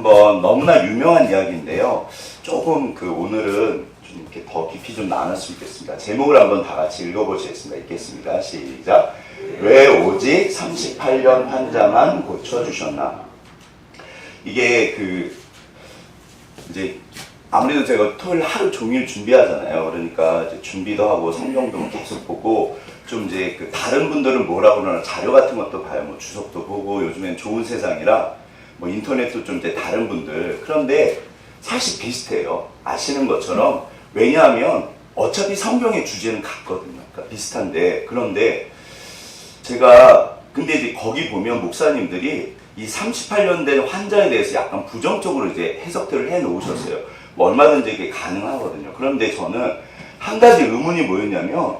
한번 너무나 유명한 이야기인데요. 조금 오늘은 좀 이렇게 더 깊이 좀 나눴으면 좋겠습니다. 제목을 한번 다 같이 읽어보시겠습니다. 읽겠습니다. 시작. 왜 오직 38년 환자만 고쳐주셨나? 이게 이제 아무래도 제가 토요일 하루 종일 준비하잖아요. 그러니까 이제 준비도 하고 성경도 계속 보고 좀 이제 다른 분들은 뭐라고 그러나 자료 같은 것도 봐요. 뭐 주석도 보고 요즘엔 좋은 세상이라 뭐 인터넷도 좀 이제 다른 분들. 그런데 사실 비슷해요. 아시는 것처럼. 왜냐하면 어차피 성경의 주제는 같거든요. 그러니까 비슷한데. 그런데 제가 근데 이제 거기 보면 목사님들이 이 38년 된 환자에 대해서 약간 부정적으로 이제 해석들을 해 놓으셨어요. 뭐 얼마든지 이게 가능하거든요. 그런데 저는 한 가지 의문이 뭐였냐면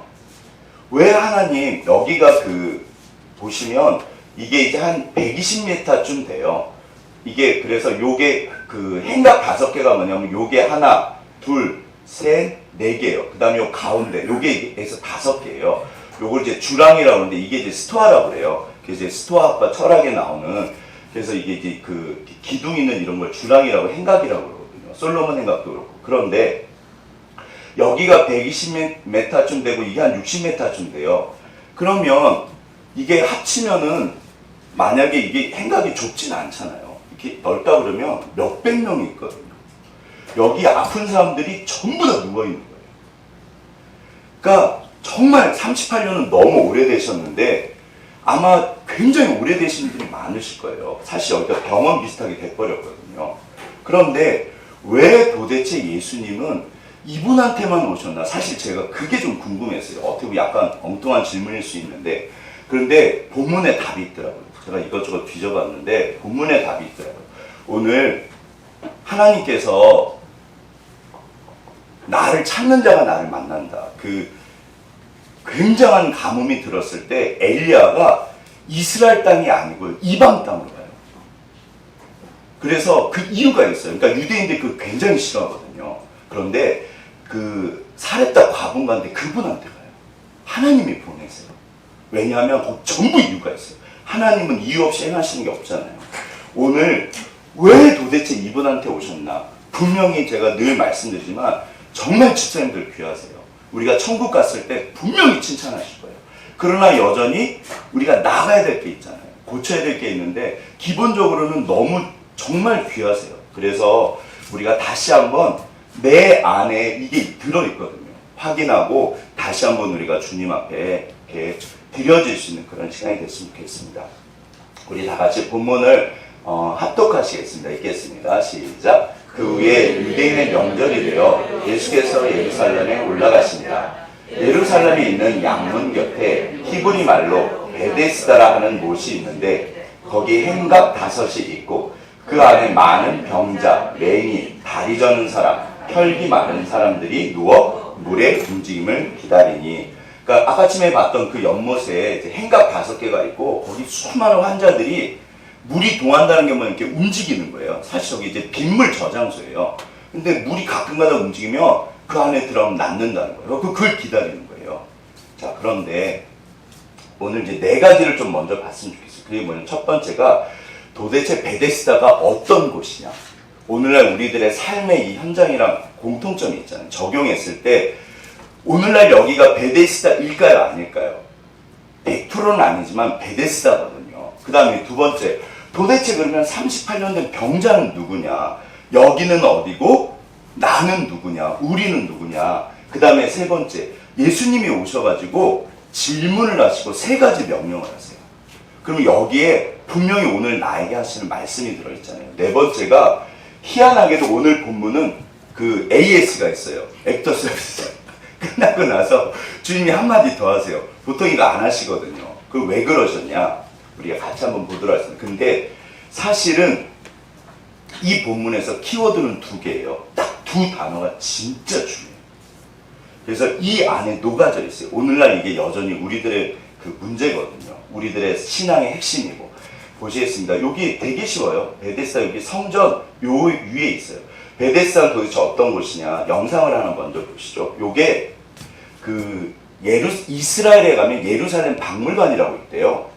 왜 하나님 여기가 보시면 이게 이제 한 120m쯤 돼요. 이게 그래서 요게 행각 5개가 뭐냐면 요게 하나, 둘, 셋, 4개예요. 그 다음에 요 가운데 요게에서 5개예요. 요걸 이제 주랑이라고 하는데 이게 이제 스토아라고 그래요. 그래서 이제 스토아학과 철학에 나오는 그래서 이게 이제 기둥 있는 이런 걸 주랑이라고 행각이라고 그러거든요. 솔로몬 행각도 그렇고. 그런데 여기가 120m쯤 되고 이게 한 60m쯤 돼요. 그러면 이게 합치면은 만약에 이게 행각이 좁진 않잖아요. 이렇게 넓다 그러면 몇백 명이 있거든요. 여기 아픈 사람들이 전부 다 누워있는 거예요. 그러니까 정말 38년은 너무 오래되셨는데 아마 굉장히 오래되신 분이 많으실 거예요. 사실 여기가 병원 비슷하게 돼버렸거든요. 그런데 왜 도대체 예수님은 이분한테만 오셨나? 사실 제가 그게 좀 궁금했어요. 어떻게 보면 약간 엉뚱한 질문일 수 있는데 그런데 본문에 답이 있더라고요. 제가 이것저것 뒤져봤는데 본문에 답이 있더라고요. 오늘 하나님께서 나를 찾는 자가 나를 만난다. 굉장한 가뭄이 들었을 때 엘리야가 이스라엘 땅이 아니고 이방 땅으로 가요. 그래서 그 이유가 있어요. 그러니까 유대인들이 굉장히 싫어하거든요. 그런데 사렙다 과부인가인데 그분한테 가요. 하나님이 보내세요. 왜냐하면 전부 이유가 있어요. 하나님은 이유 없이 행하시는 게 없잖아요. 오늘 왜 도대체 이분한테 오셨나? 분명히 제가 늘 말씀드리지만 정말 집사님들 귀하세요. 우리가 천국 갔을 때 분명히 칭찬하실 거예요. 그러나 여전히 우리가 나가야 될 게 있잖아요. 고쳐야 될 게 있는데 기본적으로는 너무 정말 귀하세요. 그래서 우리가 다시 한번 내 안에 이게 들어있거든요. 확인하고 다시 한번 우리가 주님 앞에 이렇게 드려질 수 있는 그런 시간이 됐으면 좋겠습니다. 우리 다 같이 본문을 합독하시겠습니다. 읽겠습니다. 시작. 그 후에 유대인의 명절이 되어 예수께서 예루살렘에 올라가십니다. 예루살렘에 있는 양문 곁에 히브리 말로 베데스다라 하는 못이 있는데 거기 행각 5이 있고 그 안에 많은 병자, 맹인, 다리 저는 사람, 혈기 많은 사람들이 누워 물의 움직임을 기다리니 그러니까 아까쯤에 봤던 그 연못에 이제 행각 5개가 있고 거기 수많은 환자들이 물이 동한다는 게 뭐 이렇게 움직이는 거예요. 사실 저기 이제 빗물 저장소예요. 근데 물이 가끔가다 움직이면 그 안에 들어가면 낫는다는 거예요. 그걸 기다리는 거예요. 자, 그런데 오늘 이제 4가지를 좀 먼저 봤으면 좋겠어요. 그게 뭐냐면 첫 번째가 도대체 베데스다가 어떤 곳이냐. 오늘날 우리들의 삶의 이 현장이랑 공통점이 있잖아요. 적용했을 때 오늘날 여기가 베데스다일까요? 아닐까요? 100%는 아니지만 베데스다거든요. 그 다음에 두 번째, 도대체 그러면 38년 된 병자는 누구냐? 여기는 어디고 나는 누구냐? 우리는 누구냐? 그 다음에 세 번째, 예수님이 오셔가지고 질문을 하시고 3가지 명령을 하세요. 그럼 여기에 분명히 오늘 나에게 하시는 말씀이 들어있잖아요. 네 번째가 희한하게도 오늘 본문은 AS가 있어요. 액터 서비스. 끝나고 나서 주님이 한마디 더 하세요. 보통 이거 안 하시거든요. 왜 그러셨냐? 우리가 같이 한번 보도록 하겠습니다. 근데 사실은 이 본문에서 키워드는 2개예요. 딱 2 단어가 진짜 중요해요. 그래서 이 안에 녹아져 있어요. 오늘날 이게 여전히 우리들의 문제거든요. 우리들의 신앙의 핵심이고. 보시겠습니다. 여기 되게 쉬워요. 베데스다 여기 성전 요 위에 있어요. 베데스다는 도대체 어떤 곳이냐? 영상을 하나 먼저 보시죠. 요게 이스라엘에 가면 예루살렘 박물관이라고 있대요.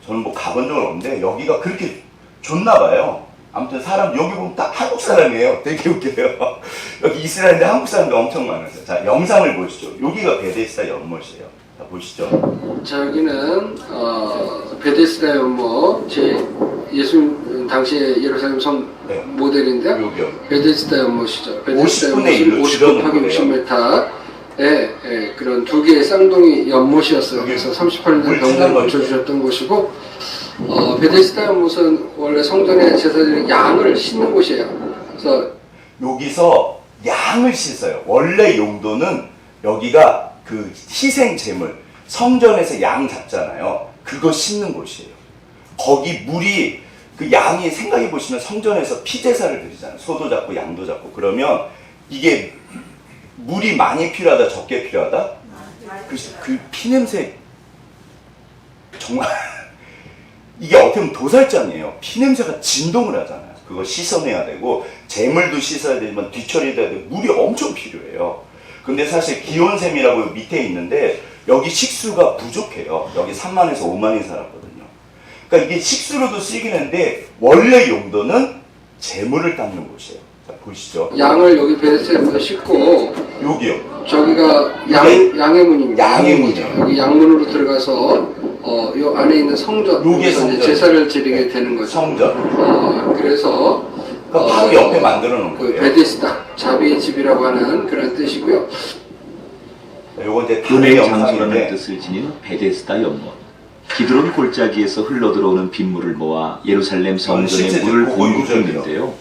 저는 뭐 가본 적은 없는데 여기가 그렇게 좋나 봐요. 아무튼 사람 여기 보면 다 한국 사람이에요. 되게 웃겨요. 여기 이스라엘인데 한국 사람도 엄청 많았어요. 자, 영상을 보시죠. 여기가 베데스다 연못이에요. 자, 보시죠. 자, 여기는 베데스다 연못, 예수 당시에 예루살렘 성 네. 모델인데요. 여기요. 베데스다 연못이죠. 베데스다 50분의 1로 50곱하기 60m의 그런 두 개의 쌍둥이 연못이었어요. 그래서 38년 전 병을 고쳐주셨던 곳이고, 베데스다 연못은 원래 성전에 제사드리는 양을 씻는 곳이에요. 그래서 여기서 양을 씻어요. 원래 용도는 여기가 그 희생 제물, 성전에서 양 잡잖아요. 그거 씻는 곳이에요. 거기 물이, 그 양이 생각해 보시면 성전에서 피제사를 드리잖아요. 소도 잡고 양도 잡고. 그러면 이게 물이 많이 필요하다, 적게 필요하다? 그 피냄새 정말 이게 어떻게 보면 도살장이에요. 피냄새가 진동을 하잖아요. 그거 씻어내야 되고 재물도 씻어야 되지만 뒤처리도 해야 되고 물이 엄청 필요해요. 근데 사실 기온샘이라고 밑에 있는데 여기 식수가 부족해요. 여기 3만에서 5만이 살았거든요. 그러니까 이게 식수로도 쓰이긴 했는데 원래 용도는 재물을 닦는 곳이에요. 자, 보시죠. 양을 여기 베데스다에서 씻고 여기요. 저기가 양의 문입니다. 양의 문이요. 여기 양문으로 들어가서 요 안에 있는 성전, 요게 성전. 제사를 드리게 되는 거죠. 성전. 그래서 그러니까 바로 옆에 만들어 놓은 그 거예요. 베데스다, 자비의 집이라고 하는 그런 뜻이고요. 요건 이제 다른 은혜 장소라는 영상인데 뜻을 지닌 베데스다 연못. 기드론 골짜기에서 흘러들어오는 빗물을 모아 예루살렘 성전에 실제 물을 그거 공급했는데요.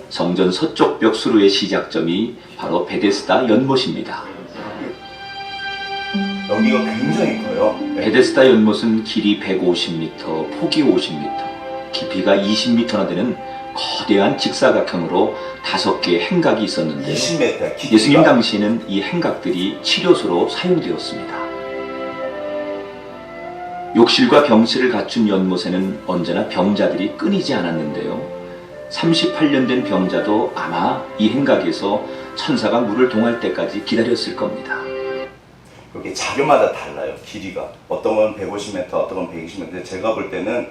성전 서쪽 벽 수로의 시작점이 바로 베데스다 연못입니다. 여기가 굉장히 커요. 네. 베데스다 연못은 길이 150m, 폭이 50m, 깊이가 20m나 되는 거대한 직사각형으로 5개의 행각이 있었는데요. 20m 깊이가. 예수님 당시에는 이 행각들이 치료소로 사용되었습니다. 욕실과 병실을 갖춘 연못에는 언제나 병자들이 끊이지 않았는데요. 38년 된 병자도 아마 이 행각에서 천사가 물을 동할 때까지 기다렸을 겁니다. 이게 자료마다 달라요. 길이가. 어떤 건 150m, 어떤 건 120m. 제가 볼 때는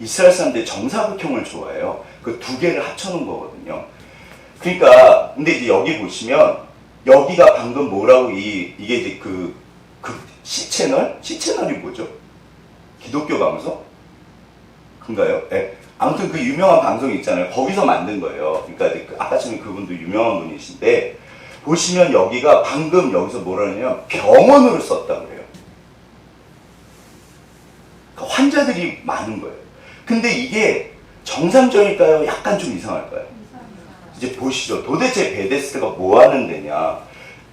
이스라엘 사람들이 정사각형을 좋아해요. 그 두 개를 합쳐놓은 거거든요. 그러니까 근데 이제 여기 보시면 여기가 방금 뭐라고 이게 이제 그 C채널? C채널이 뭐죠? 기독교 방송? 그런가요? 네. 아무튼 그 유명한 방송이 있잖아요. 거기서 만든 거예요. 그러니까 이제 아까 전에 그분도 유명한 분이신데 보시면 여기가 방금 여기서 뭐라냐면 병원으로 썼다 그래요. 그러니까 환자들이 많은 거예요. 근데 이게 정상적일까요? 약간 좀 이상할까요? 이제 보시죠. 도대체 베데스다가 뭐 하는 데냐?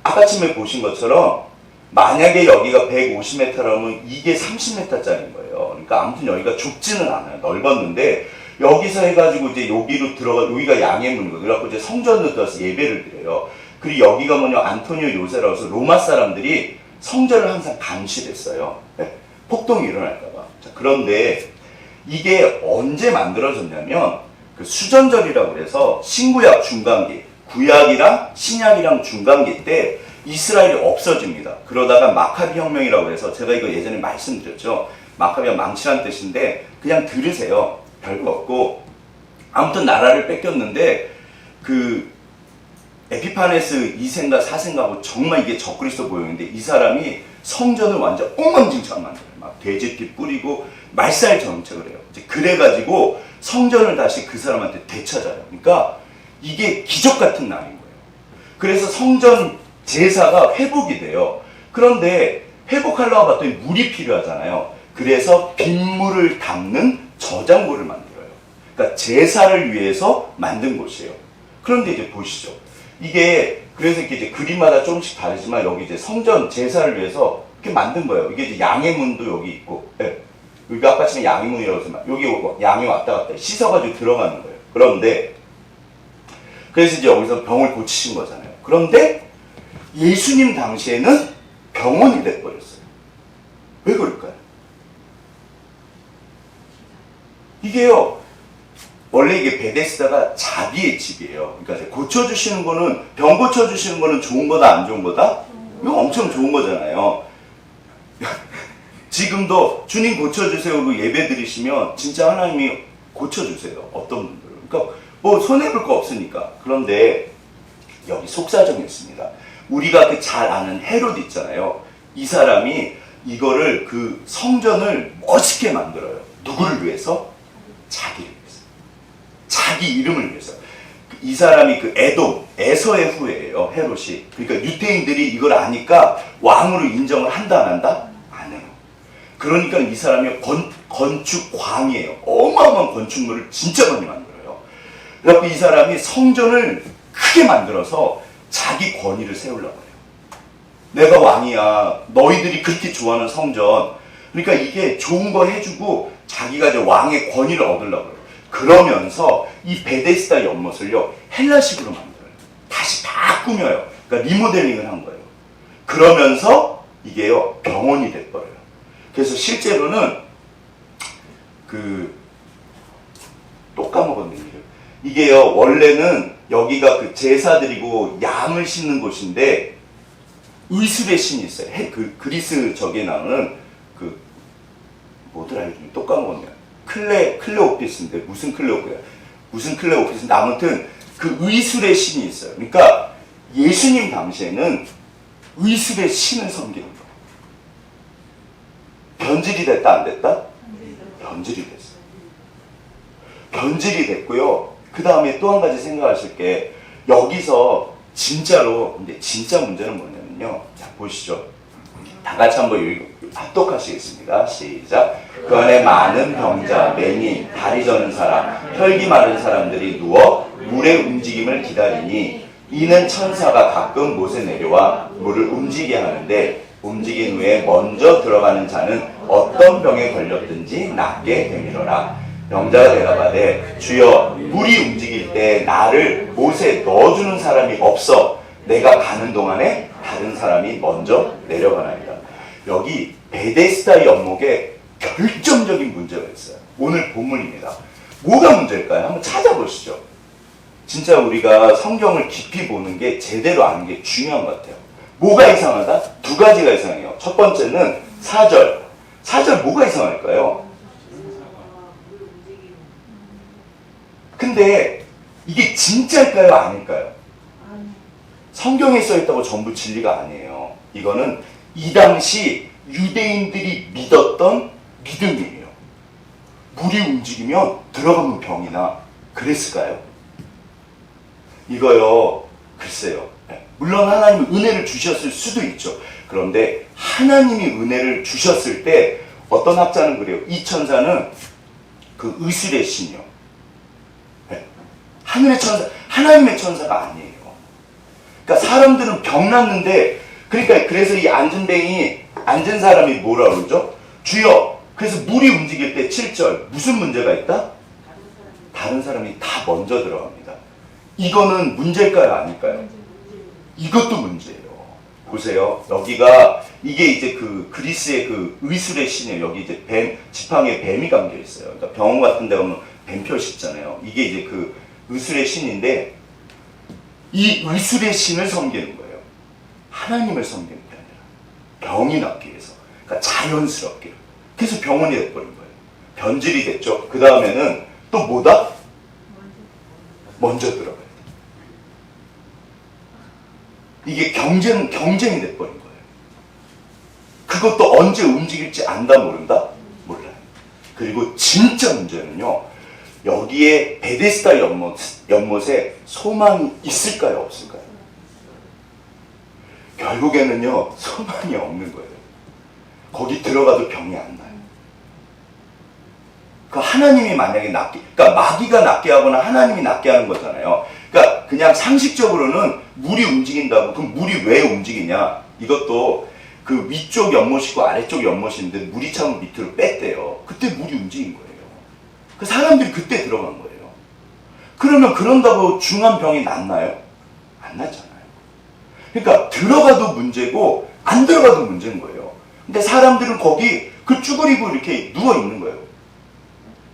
아까 전에 보신 것처럼 만약에 여기가 150m라면 이게 30m짜리인 거예요. 그러니까 아무튼 여기가 좁지는 않아요. 넓었는데 여기서 해가지고 이제 여기로 들어가, 여기가 양의 문이고, 그래갖고 이제 성전으로 들어가서 예배를 드려요. 그리고 여기가 뭐냐, 안토니오 요새라고 해서 로마 사람들이 성전을 항상 감시했어요. 네? 폭동이 일어날까봐. 자, 그런데 이게 언제 만들어졌냐면, 그 수전절이라고 그래서 신구약 중간기, 구약이랑 신약이랑 중간기 때 이스라엘이 없어집니다. 그러다가 마카비 혁명이라고 해서 제가 이거 예전에 말씀드렸죠. 마카비가 망치란 뜻인데 그냥 들으세요. 별거 없고 아무튼 나라를 뺏겼는데 그 에피파네스 2세인가 4세인가 정말 이게 적그리스도 모형인데 이 사람이 성전을 완전 엉망진창 만들어요. 막 돼지피 뿌리고 말살 정책을 해요. 이제 그래가지고 성전을 다시 그 사람한테 되찾아요. 그러니까 이게 기적 같은 날인 거예요. 그래서 성전 제사가 회복이 돼요. 그런데 회복하려고 봤더니 물이 필요하잖아요. 그래서 빗물을 담는 저장고를 만들어요. 그러니까 제사를 위해서 만든 곳이에요. 그런데 이제 보시죠. 이게 그래서 이제 그림마다 조금씩 다르지만 여기 이제 성전 제사를 위해서 이렇게 만든 거예요. 이게 이제 양의 문도 여기 있고, 네. 여기 아까 전에 양의 문이라고 해서 여기 양이 왔다 갔다 씻어가지고 들어가는 거예요. 그런데 그래서 이제 여기서 병을 고치신 거잖아요. 그런데 예수님 당시에는 병원이 돼버렸어요. 왜 그럴까요? 이게요, 원래 이게 베데스다가 자비의 집이에요. 그러니까 고쳐주시는 거는, 병 고쳐주시는 거는 좋은 거다, 안 좋은 거다? 이거 엄청 좋은 거잖아요. 지금도 주님 고쳐주세요. 그 예배 드리시면 진짜 하나님이 고쳐주세요. 어떤 분들은. 그러니까 뭐 손해볼 거 없으니까. 그런데 여기 속사정이 있습니다. 우리가 그 잘 아는 헤롯 있잖아요. 이 사람이 이거를 그 성전을 멋있게 만들어요. 누구를 위해서? 자기를 위해서. 자기 이름을 위해서. 이 사람이 그 에돔, 에서의 후예예요. 헤롯이. 그러니까 유대인들이 이걸 아니까 왕으로 인정을 한다 안 한다? 안 해요. 그러니까 이 사람이 건축광이에요. 어마어마한 건축물을 진짜 많이 만들어요. 그래서 이 사람이 성전을 크게 만들어서 자기 권위를 세우려고 해요. 내가 왕이야. 너희들이 그렇게 좋아하는 성전. 그러니까 이게 좋은 거 해주고 자기가 이제 왕의 권위를 얻으려고 해요. 그러면서 이 베데스다 연못을요, 헬라식으로 만들어요. 다시 다 꾸며요. 그러니까 리모델링을 한 거예요. 그러면서 이게요, 병원이 돼버려요. 그래서 실제로는 또 까먹었네, 이름. 이게요, 원래는 여기가 그 제사드리고 양을 싣는 곳인데, 의술의 신이 있어요. 그리스 적에 나오는 뭐더라, 이름이 또 까먹었네요. 클레오피스인데, 무슨 클레오피스인데, 아무튼 그 의술의 신이 있어요. 그러니까 예수님 당시에는 의술의 신을 섬기는 거예요. 변질이 됐다, 안 됐다? 변질이 됐어요. 변질이 됐고요. 그 다음에 또 한 가지 생각하실 게, 여기서 진짜로, 근데 진짜 문제는 뭐냐면요. 자, 보시죠. 다 같이 한번 합독하시겠습니다. 시작. 그 안에 많은 병자, 맹인, 다리 저는 사람, 혈기 마른 사람들이 누워 물의 움직임을 기다리니, 이는 천사가 가끔 못에 내려와 물을 움직이게 하는데, 움직인 후에 먼저 들어가는 자는 어떤 병에 걸렸든지 낫게 되미러라. 병자가 대답하되, 주여, 물이 움직일 때 나를 못에 넣어주는 사람이 없어. 내가 가는 동안에 다른 사람이 먼저 내려가나이다. 여기 베데스다 연목에 결정적인 문제가 있어요. 오늘 본문입니다. 뭐가 문제일까요? 한번 찾아보시죠. 진짜 우리가 성경을 깊이 보는 게, 제대로 아는 게 중요한 것 같아요. 뭐가 이상하다? 두 가지가 이상해요. 첫 번째는 4절. 4절 뭐가 이상할까요? 근데 이게 진짜일까요? 아닐까요? 성경에 써있다고 전부 진리가 아니에요. 이거는 이 당시 유대인들이 믿었던 믿음이에요. 물이 움직이면 들어가면 병이나 그랬을까요? 이거요, 글쎄요. 물론 하나님은 은혜를 주셨을 수도 있죠. 그런데 하나님이 은혜를 주셨을 때 어떤 학자는 그래요. 이 천사는 그 의술의 신이요. 하늘의 천사, 하나님의 천사가 아니에요. 그러니까 사람들은 병 났는데, 그래서 이 앉은 사람이 뭐라 그러죠? 주여. 그래서 물이 움직일 때 7절 무슨 문제가 있다? 다른 사람이 다 먼저 들어갑니다. 이거는 문제일까요? 아닐까요? 이것도 문제예요. 보세요. 여기가 이게 이제 그 그리스의 그 의술의 신이에요. 여기 이제 지팡이에 뱀이 감겨 있어요. 그러니까 병원 같은 데 가면 뱀표 씹잖아요. 이게 이제 그 의술의 신인데, 이 의술의 신을 섬기는 거예요. 하나님을 섬기는 게 아니라 병이 낫기 위해서. 그러니까 자연스럽게. 그래서 병원이 돼버린 거예요. 변질이 됐죠. 그 다음에는 또 뭐다? 먼저 들어가야 돼. 이게 경쟁이 돼버린 거예요. 그것도 언제 움직일지 안다 모른다? 몰라요. 그리고 진짜 문제는요, 여기에 베데스다 연못에 소망이 있을까요? 없을까요? 결국에는요, 소망이 없는 거예요. 거기 들어가도 병이 안 나요. 그 하나님이 만약에 그러니까 마귀가 낫게 하거나 하나님이 낫게 하는 거잖아요. 그러니까 그냥 상식적으로는 물이 움직인다고, 그럼 물이 왜 움직이냐? 이것도 그 위쪽 연못이고 아래쪽 연못인데 물이 차면 밑으로 뺐대요. 그때 물이 움직인 거예요. 그 사람들이 그때 들어간 거예요. 그러면 그런다고 중한 병이 낫나요? 안 낫잖아요. 그러니까 들어가도 문제고 안 들어가도 문제인 거예요. 근데 사람들은 거기 그 쭈그리고 이렇게 누워 있는 거예요.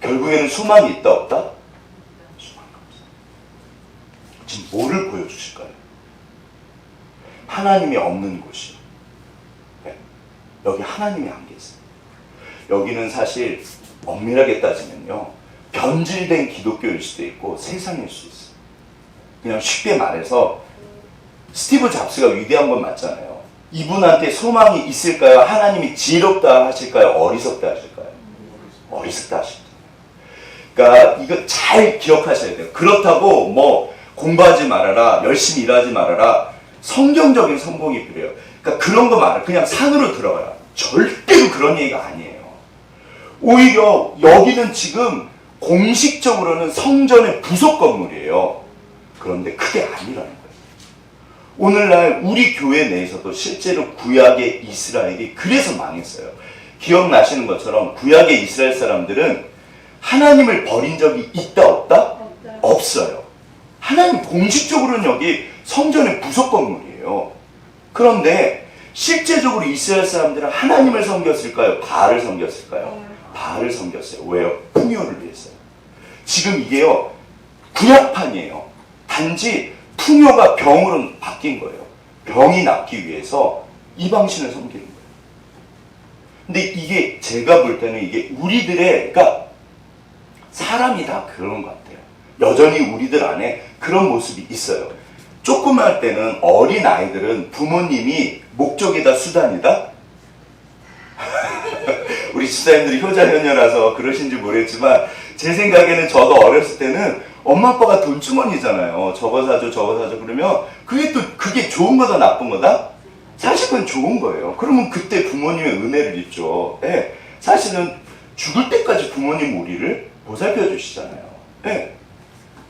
결국에는 소망이 있다 없다? 소망이 없어. 지금 뭐를 보여주실까요? 하나님이 없는 곳이요. 네. 여기 하나님이 안 계세요. 여기는 사실 엄밀하게 따지면요, 변질된 기독교일 수도 있고 세상일 수 있어요. 그냥 쉽게 말해서 스티브 잡스가 위대한 건 맞잖아요. 이분한테 소망이 있을까요? 하나님이 지혜롭다 하실까요? 어리석다 하실까요? 어리석다 하실까요? 그러니까 이거 잘 기억하셔야 돼요. 그렇다고 뭐 공부하지 말아라, 열심히 일하지 말아라, 성경적인 성공이 필요해요. 그러니까 그런 거 말아. 그냥 산으로 들어가라. 절대로 그런 얘기가 아니에요. 오히려 여기는 지금 공식적으로는 성전의 부속 건물이에요. 그런데 그게 아니라는 거예요. 오늘날 우리 교회 내에서도 실제로 구약의 이스라엘이 그래서 망했어요. 기억나시는 것처럼 구약의 이스라엘 사람들은 하나님을 버린 적이 있다 없다? 없어요. 하나님 공식적으로는 여기 성전의 부속 건물이에요. 그런데 실제적으로 이스라엘 사람들은 하나님을 섬겼을까요? 바알을 섬겼을까요? 바알을 섬겼어요. 왜요? 풍요를 위해서요. 지금 이게요, 구약판이에요. 단지 풍요가 병으로 바뀐 거예요. 병이 낫기 위해서 이방신을 섬기는 거예요. 근데 이게 제가 볼 때는 이게 우리들의, 그러니까 사람이 다 그런 것 같아요. 여전히 우리들 안에 그런 모습이 있어요. 조그마할 때는 어린 아이들은 부모님이 목적이다 수단이다? 우리 집사님들이 효자효녀라서 그러신지 모르겠지만 제 생각에는 저도 어렸을 때는 엄마 아빠가 돈주머니잖아요. 저거 사줘 저거 사줘 그러면 그게 좋은 거다 나쁜 거다? 사실은 좋은 거예요. 그러면 그때 부모님의 은혜를 입죠. 네. 사실은 죽을 때까지 부모님 우리를 보살펴 주시잖아요. 네.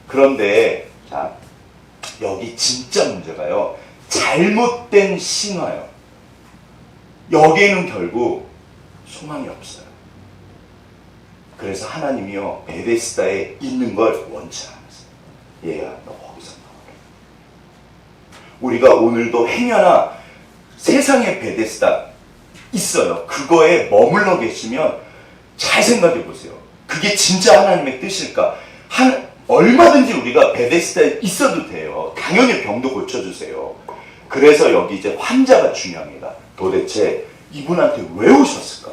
그런데 자, 여기 진짜 문제가요, 잘못된 신화요. 여기에는 결국 소망이 없어요. 그래서 하나님이요, 베데스다에 있는 걸 원치 않았어요. 얘야, 너 거기서 나와라. 우리가 오늘도 행여나 세상에 베데스다 있어요. 그거에 머물러 계시면 잘 생각해 보세요. 그게 진짜 하나님의 뜻일까? 얼마든지 우리가 베데스다에 있어도 돼요. 당연히 병도 고쳐주세요. 그래서 여기 이제 환자가 중요합니다. 도대체 이분한테 왜 오셨을까?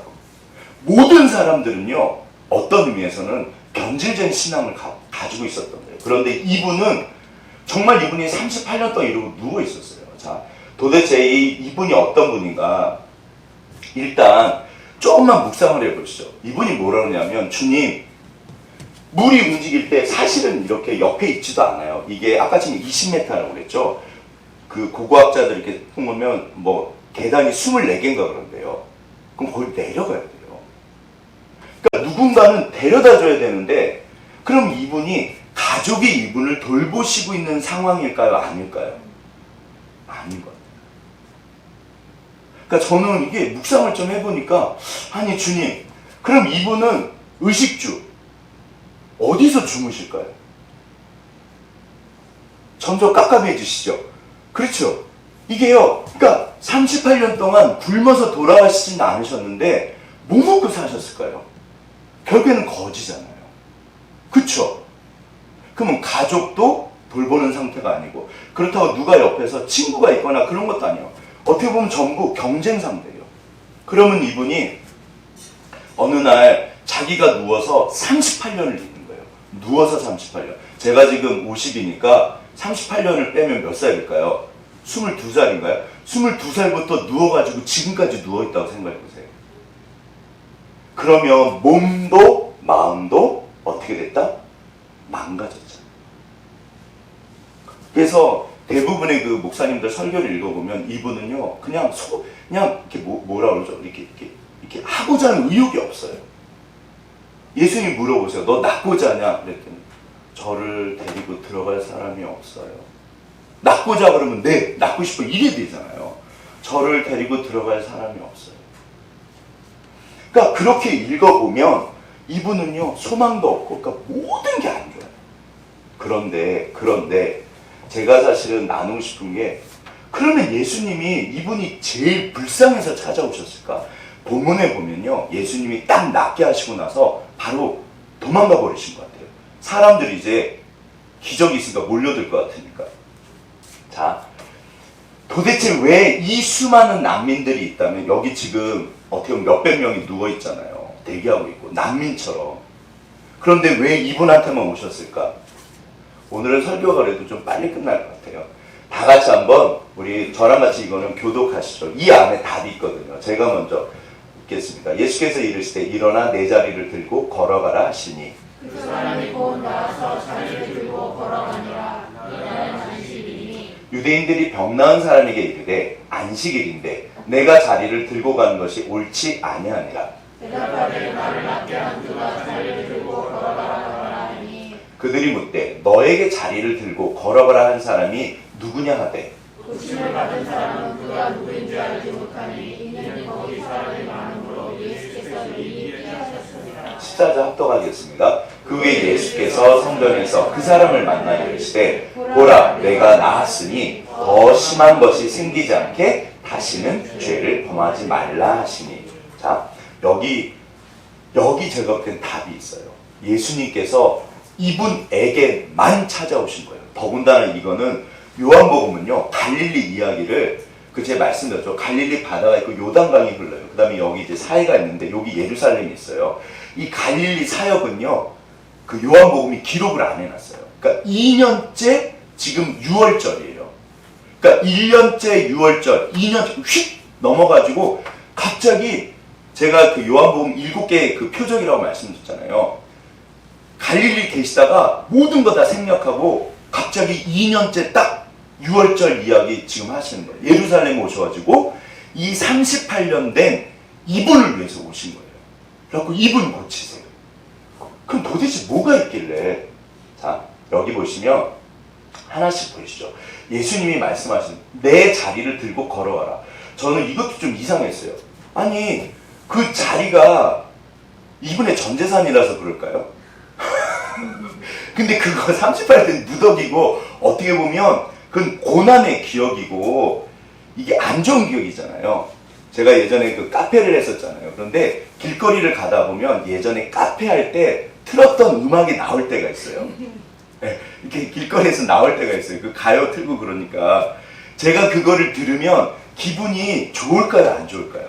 모든 사람들은요, 어떤 의미에서는 변질된 신앙을 가지고 있었던 거예요. 그런데 이분은 정말 이분이 38년 동안 이러고 누워 있었어요. 자, 도대체 이분이 어떤 분인가? 일단 조금만 묵상을 해보시죠. 이분이 뭐라 그러냐면, 주님, 물이 움직일 때 사실은 이렇게 옆에 있지도 않아요. 이게 아까 지금 20m라고 그랬죠. 그 고고학자들 이렇게 보면 뭐 계단이 24개인가 그런데요. 그럼 거기 내려가야 돼요. 그러니까 누군가는 데려다 줘야 되는데, 그럼 이분이 가족이 이분을 돌보시고 있는 상황일까요? 아닐까요? 아닌 것 같아요. 그러니까 저는 이게 묵상을 좀 해보니까, 아니 주님, 그럼 이분은 의식주 어디서 주무실까요? 점점 깝깝해지시죠? 그렇죠? 이게요, 그러니까 38년 동안 굶어서 돌아가시진 않으셨는데 뭐 먹고 사셨을까요? 결국에는 거지잖아요. 그쵸? 그러면 가족도 돌보는 상태가 아니고, 그렇다고 누가 옆에서 친구가 있거나 그런 것도 아니에요. 어떻게 보면 전부 경쟁 상대예요. 그러면 이분이 어느 날 자기가 누워서 38년을 있는 거예요. 누워서 38년. 제가 지금 50이니까 38년을 빼면 몇 살일까요? 22살인가요? 22살부터 누워가지고 지금까지 누워있다고 생각해보세요. 그러면 몸도 마음도 어떻게 됐다? 망가졌잖아요. 그래서 대부분의 그 목사님들 설교를 읽어보면 이분은요, 그냥 이렇게 뭐라 그러죠? 이렇게 하고자 하는 의욕이 없어요. 예수님 물어보세요. 너 낫고자 하냐? 그랬더니 저를 데리고 들어갈 사람이 없어요. 낫고자 그러면 네, 낫고 싶어 이래 되잖아요. 저를 데리고 들어갈 사람이 없어요. 그러니까 그렇게 읽어보면 이분은요, 소망도 없고, 그러니까 모든 게 안 좋아요. 그런데 제가 사실은 나누고 싶은 게, 그러면 예수님이 이분이 제일 불쌍해서 찾아오셨을까? 본문에 보면요, 예수님이 딱 낫게 하시고 나서 바로 도망가 버리신 것 같아요. 사람들이 이제 기적이 있으니까 몰려들 것 같으니까. 자, 도대체 왜 이 수많은 난민들이 있다면, 여기 지금 어떻게 보면 몇백 명이 누워 있잖아요. 대기하고 있고, 난민처럼. 그런데 왜 이분한테만 오셨을까? 오늘은 설교가 그래도 좀 빨리 끝날 것 같아요. 다 같이 한번 우리 저랑 같이 이거는 교독하시죠. 이 안에 답이 있거든요. 제가 먼저 읽겠습니다. 예수께서 이르시되 일어나 내 자리를 들고 걸어가라 하시니 그 사람이 곧 나와서 자리를 들고 걸어가니라. 이날은 안식일이니. 유대인들이 병 나은 사람에게 이르되 안식일인데 내가 자리를 들고 가는 것이 옳지 아니하니라. 대답하되 나를 낫게 한 그가 자리를 들고 걸어가라 하니. 그들이 묻되 너에게 자리를 들고 걸어가라 한 사람이 누구냐 하되 고침을 받은 사람은 그가 누구인지 알지 못하니 이는 거기 사람이 많음으로 예수께서 이미 피하셨습니다. 14절 합독하겠습니다. 그 후에 예수께서 성전에서 그 사람을 만나 이르시되 보라 내가 나았으니 더 심한 것이 생기지 않게 다시는 죄를 범하지 말라 하시니. 자, 여기 제가 볼 땐 답이 있어요. 예수님께서 이분에게만 찾아오신 거예요. 더군다나 이거는 요한복음은요 갈릴리 이야기를 제 말씀드렸죠. 갈릴리 바다가 있고 요단강이 흘러요. 그 다음에 여기 이제 사해가 있는데 여기 예루살렘이 있어요. 이 갈릴리 사역은요 그 요한복음이 기록을 안 해놨어요. 그러니까 2년째 지금 6월절이에요. 그러니까 1년째 6월절 2년째 휙 넘어가지고 갑자기 제가 그 요한복음 7개의 그 표적이라고 말씀드렸잖아요. 갈릴리 계시다가 모든 거 다 생략하고 갑자기 2년째 딱 6월절 이야기 지금 하시는 거예요. 예루살렘에 오셔가지고 이 38년 된 이분을 위해서 오신 거예요. 그래갖고 이분 고치세요. 그럼 도대체 뭐가 있길래? 자, 여기 보시면 하나씩 보시죠. 예수님이 말씀하신 내 자리를 들고 걸어와라. 저는 이것도 좀 이상했어요. 아니 그 자리가 이분의 전재산이라서 그럴까요? 근데 그거 38년 누더기고 어떻게 보면 그건 고난의 기억이고 이게 안 좋은 기억이잖아요. 제가 예전에 그 카페를 했었잖아요. 그런데 길거리를 가다 보면 예전에 카페 할 때 틀었던 음악이 나올 때가 있어요. 네, 이렇게 길거리에서 나올 때가 있어요. 그 가요 틀고 그러니까 제가 그거를 들으면 기분이 좋을까요? 안 좋을까요?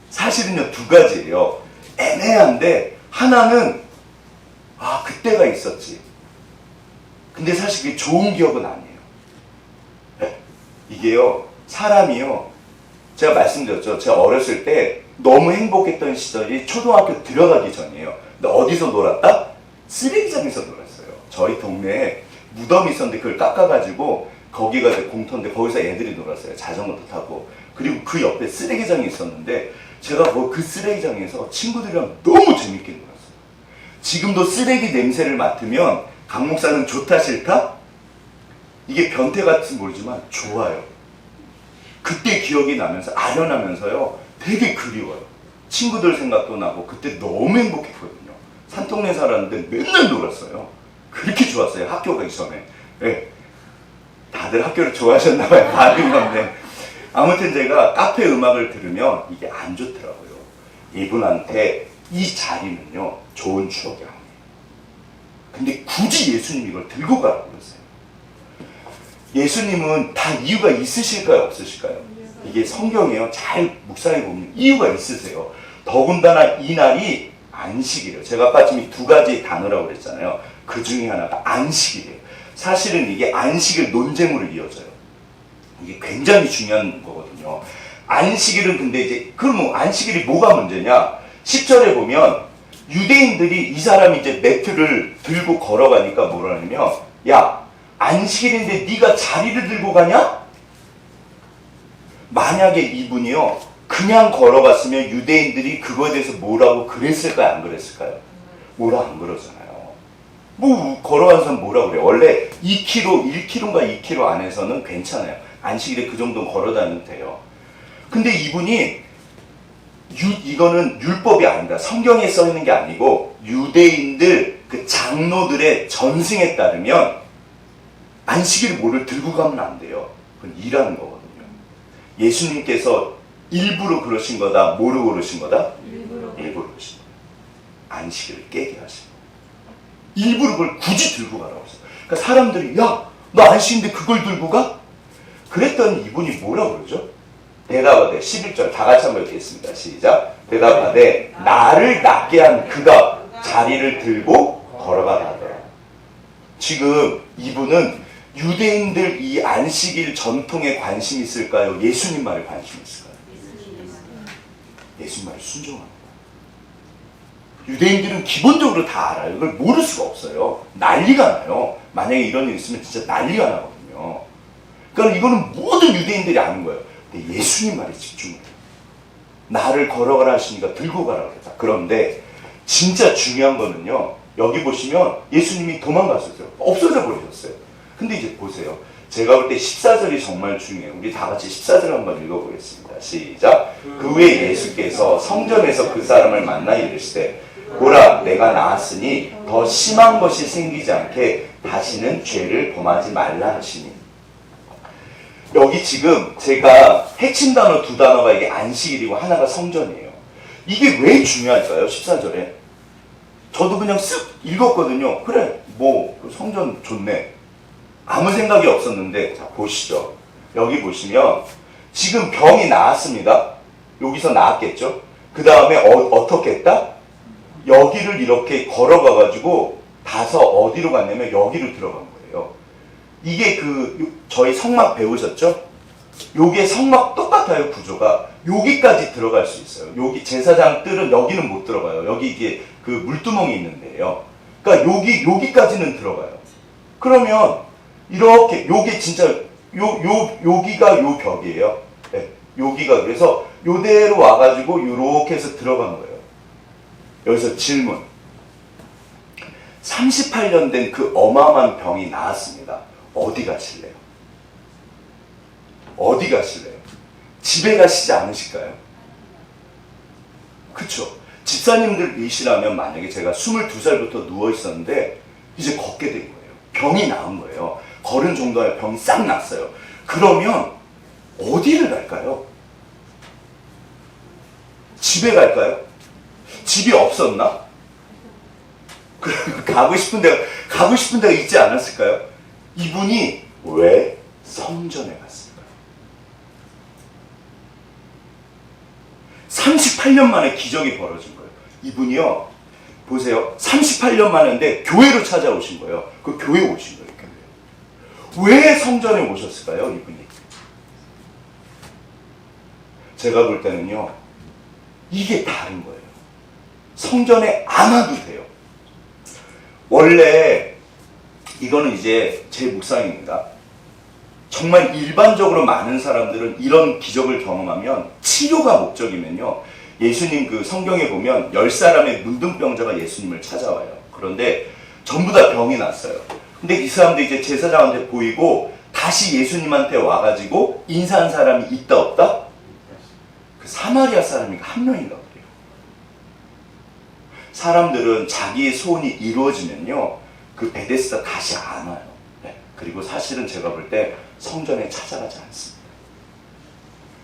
사실은요 두 가지예요. 애매한데 하나는 그때가 있었지. 근데 사실 그게 좋은 기억은 아니에요. 네? 이게요 사람이요 제가 말씀드렸죠. 제가 어렸을 때 너무 행복했던 시절이 초등학교 들어가기 전이에요. 근데 어디서 놀았다? 쓰레기장에서 놀았어요. 저희 동네에 무덤이 있었는데 그걸 깎아가지고 거기가 공터인데 거기서 애들이 놀았어요. 자전거도 타고. 그리고 그 옆에 쓰레기장이 있었는데 제가 그 쓰레기장에서 친구들이랑 너무 재밌게 놀았어요. 지금도 쓰레기 냄새를 맡으면 강 목사는 좋다 싫다? 이게 변태 같은지 모르지만 좋아요. 그때 기억이 나면서 아련하면서요 되게 그리워요. 친구들 생각도 나고 그때 너무 행복했거든요. 산동네 살았는데 맨날 놀았어요. 그렇게 좋았어요. 학교 가기 전에. 네. 다들 학교를 좋아하셨나봐요. 반응 건데 아무튼 제가 카페 음악을 들으면 이게 안 좋더라고요. 이분한테 이 자리는요 좋은 추억이 아니에요. 근데 굳이 예수님이 이걸 들고 가라고 그랬어요. 예수님은 다 이유가 있으실까요? 없으실까요? 이게 성경이에요. 잘 묵상해 보면 이유가 있으세요. 더군다나 이 날이 안식이래요. 제가 아까 지금 두 가지 단어라고 그랬잖아요. 그 중에 하나가 안식이래요. 사실은 이게 안식일 논쟁으로 이어져요. 이게 굉장히 중요한 거거든요. 안식일은 근데 이제 그럼 안식일이 뭐가 문제냐? 10절에 보면 유대인들이 이 사람이 이제 매트를 들고 걸어가니까 뭐라냐면 야 안식일인데 네가 자리를 들고 가냐? 만약에 이분이요 그냥 걸어갔으면 유대인들이 그거에 대해서 뭐라고 그랬을까요? 안 그랬을까요? 뭐라 안 그러잖아요. 뭐 걸어가는 사람 뭐라 그래요? 원래 2km, 1km인가 2km 안에서는 괜찮아요. 안식일에 그 정도는 걸어다니면 돼요. 근데 이분이 이거는 율법이 아니다. 성경에 써 있는 게 아니고 유대인들 그 장로들의 전승에 따르면 안식일 뭐를 들고 가면 안 돼요. 그건 일하는 거거든요. 예수님께서 일부러 그러신 거다. 뭐로 그러신 거다? 일부러 그러신 거다. 안식일을 깨게 하신 거예요. 일부러 그걸 굳이 들고 가라고 했어요. 그러니까 사람들이 야, 너 안식인데 그걸 들고 가? 그랬더니 이분이 뭐라 그러죠? 대답하되 11절 다 같이 한번 읽겠습니다. 시작. 대답하되 나를 낫게 한 그가 자리를 들고 걸어가더라. 지금 이분은 유대인들 이 안식일 전통에 관심이 있을까요? 예수님 말에 관심이 있을까요? 예수님 말에 순종합니다. 유대인들은 기본적으로 다 알아요. 이걸 모를 수가 없어요. 난리가 나요. 만약에 이런 일 있으면 진짜 난리가 나거든요. 그러니까 이거는 모든 유대인들이 아는 거예요. 근데 예수님 말에 집중을 해요. 나를 걸어가라 하시니까 들고 가라 그랬다. 그런데 진짜 중요한 거는요. 여기 보시면 예수님이 도망갔었어요. 없어져 버리셨어요. 근데 이제 보세요. 제가 볼 때 14절이 정말 중요해요. 우리 다 같이 14절 한번 읽어보겠습니다. 시작. 그 후에 예수께서 성전에서 그 사람을 만나 이르시되 보라 내가 나았으니 더 심한 것이 생기지 않게 다시는 죄를 범하지 말라 하시니. 여기 지금 제가 핵심 단어 두 단어가 이게 안식일이고 하나가 성전이에요. 이게 왜 중요할까요? 14절에 저도 그냥 쓱 읽었거든요. 그래 뭐 성전 좋네. 아무 생각이 없었는데 자 보시죠. 여기 보시면 지금 병이 나았습니다. 여기서 나았겠죠. 그 다음에 어떻게 했다? 여기를 이렇게 걸어가가지고 가서 어디로 갔냐면 여기로 들어간 거예요. 이게 저희 성막 배우셨죠? 요게 성막 똑같아요. 구조가 여기까지 들어갈 수 있어요. 여기 제사장 뜰은 여기는 못 들어가요. 여기 이게 그 물두멍이 있는데요. 그러니까 여기까지는 들어가요. 그러면 이렇게 요게 진짜 여기가 요 벽이에요. 네, 여기가 그래서 요대로 와가지고 요렇게 해서 들어간 거예요. 여기서 질문. 38년 된 그 어마어마한 병이 나았습니다. 어디 가실래요? 어디 가실래요? 집에 가시지 않으실까요? 그쵸? 집사님들이시라면 만약에 제가 22살부터 누워 있었는데 이제 걷게 된 거예요. 병이 나은 거예요. 걸은 정도 아니라 병이 싹 났어요. 그러면 어디를 갈까요? 집에 갈까요? 집이 없었나? 가고 싶은 데가 있지 않았을까요? 이분이 왜 성전에 갔을까요? 38년 만에 기적이 벌어진 거예요. 이분이요, 보세요. 38년 만인데 교회로 찾아오신 거예요. 그 교회 오신 거예요. 왜 성전에 오셨을까요? 이분이. 제가 볼 때는요, 이게 다른 거예요. 성전에 안 와도 돼요. 원래 이거는 이제 제 묵상입니다. 정말 일반적으로 많은 사람들은 이런 기적을 경험하면 치료가 목적이면요, 예수님 그 성경에 보면 10사람의 문둥병자가 예수님을 찾아와요. 그런데 전부 다 병이 났어요. 근데 이 사람들 이제 제사장한테 보이고 다시 예수님한테 와가지고 인사한 사람이 있다 없다? 그 사마리아 사람이 한 명인가 그래요. 사람들은 자기의 소원이 이루어지면요, 그 베데스다 다시 안 와요. 네. 그리고 사실은 제가 볼 때 성전에 찾아가지 않습니다.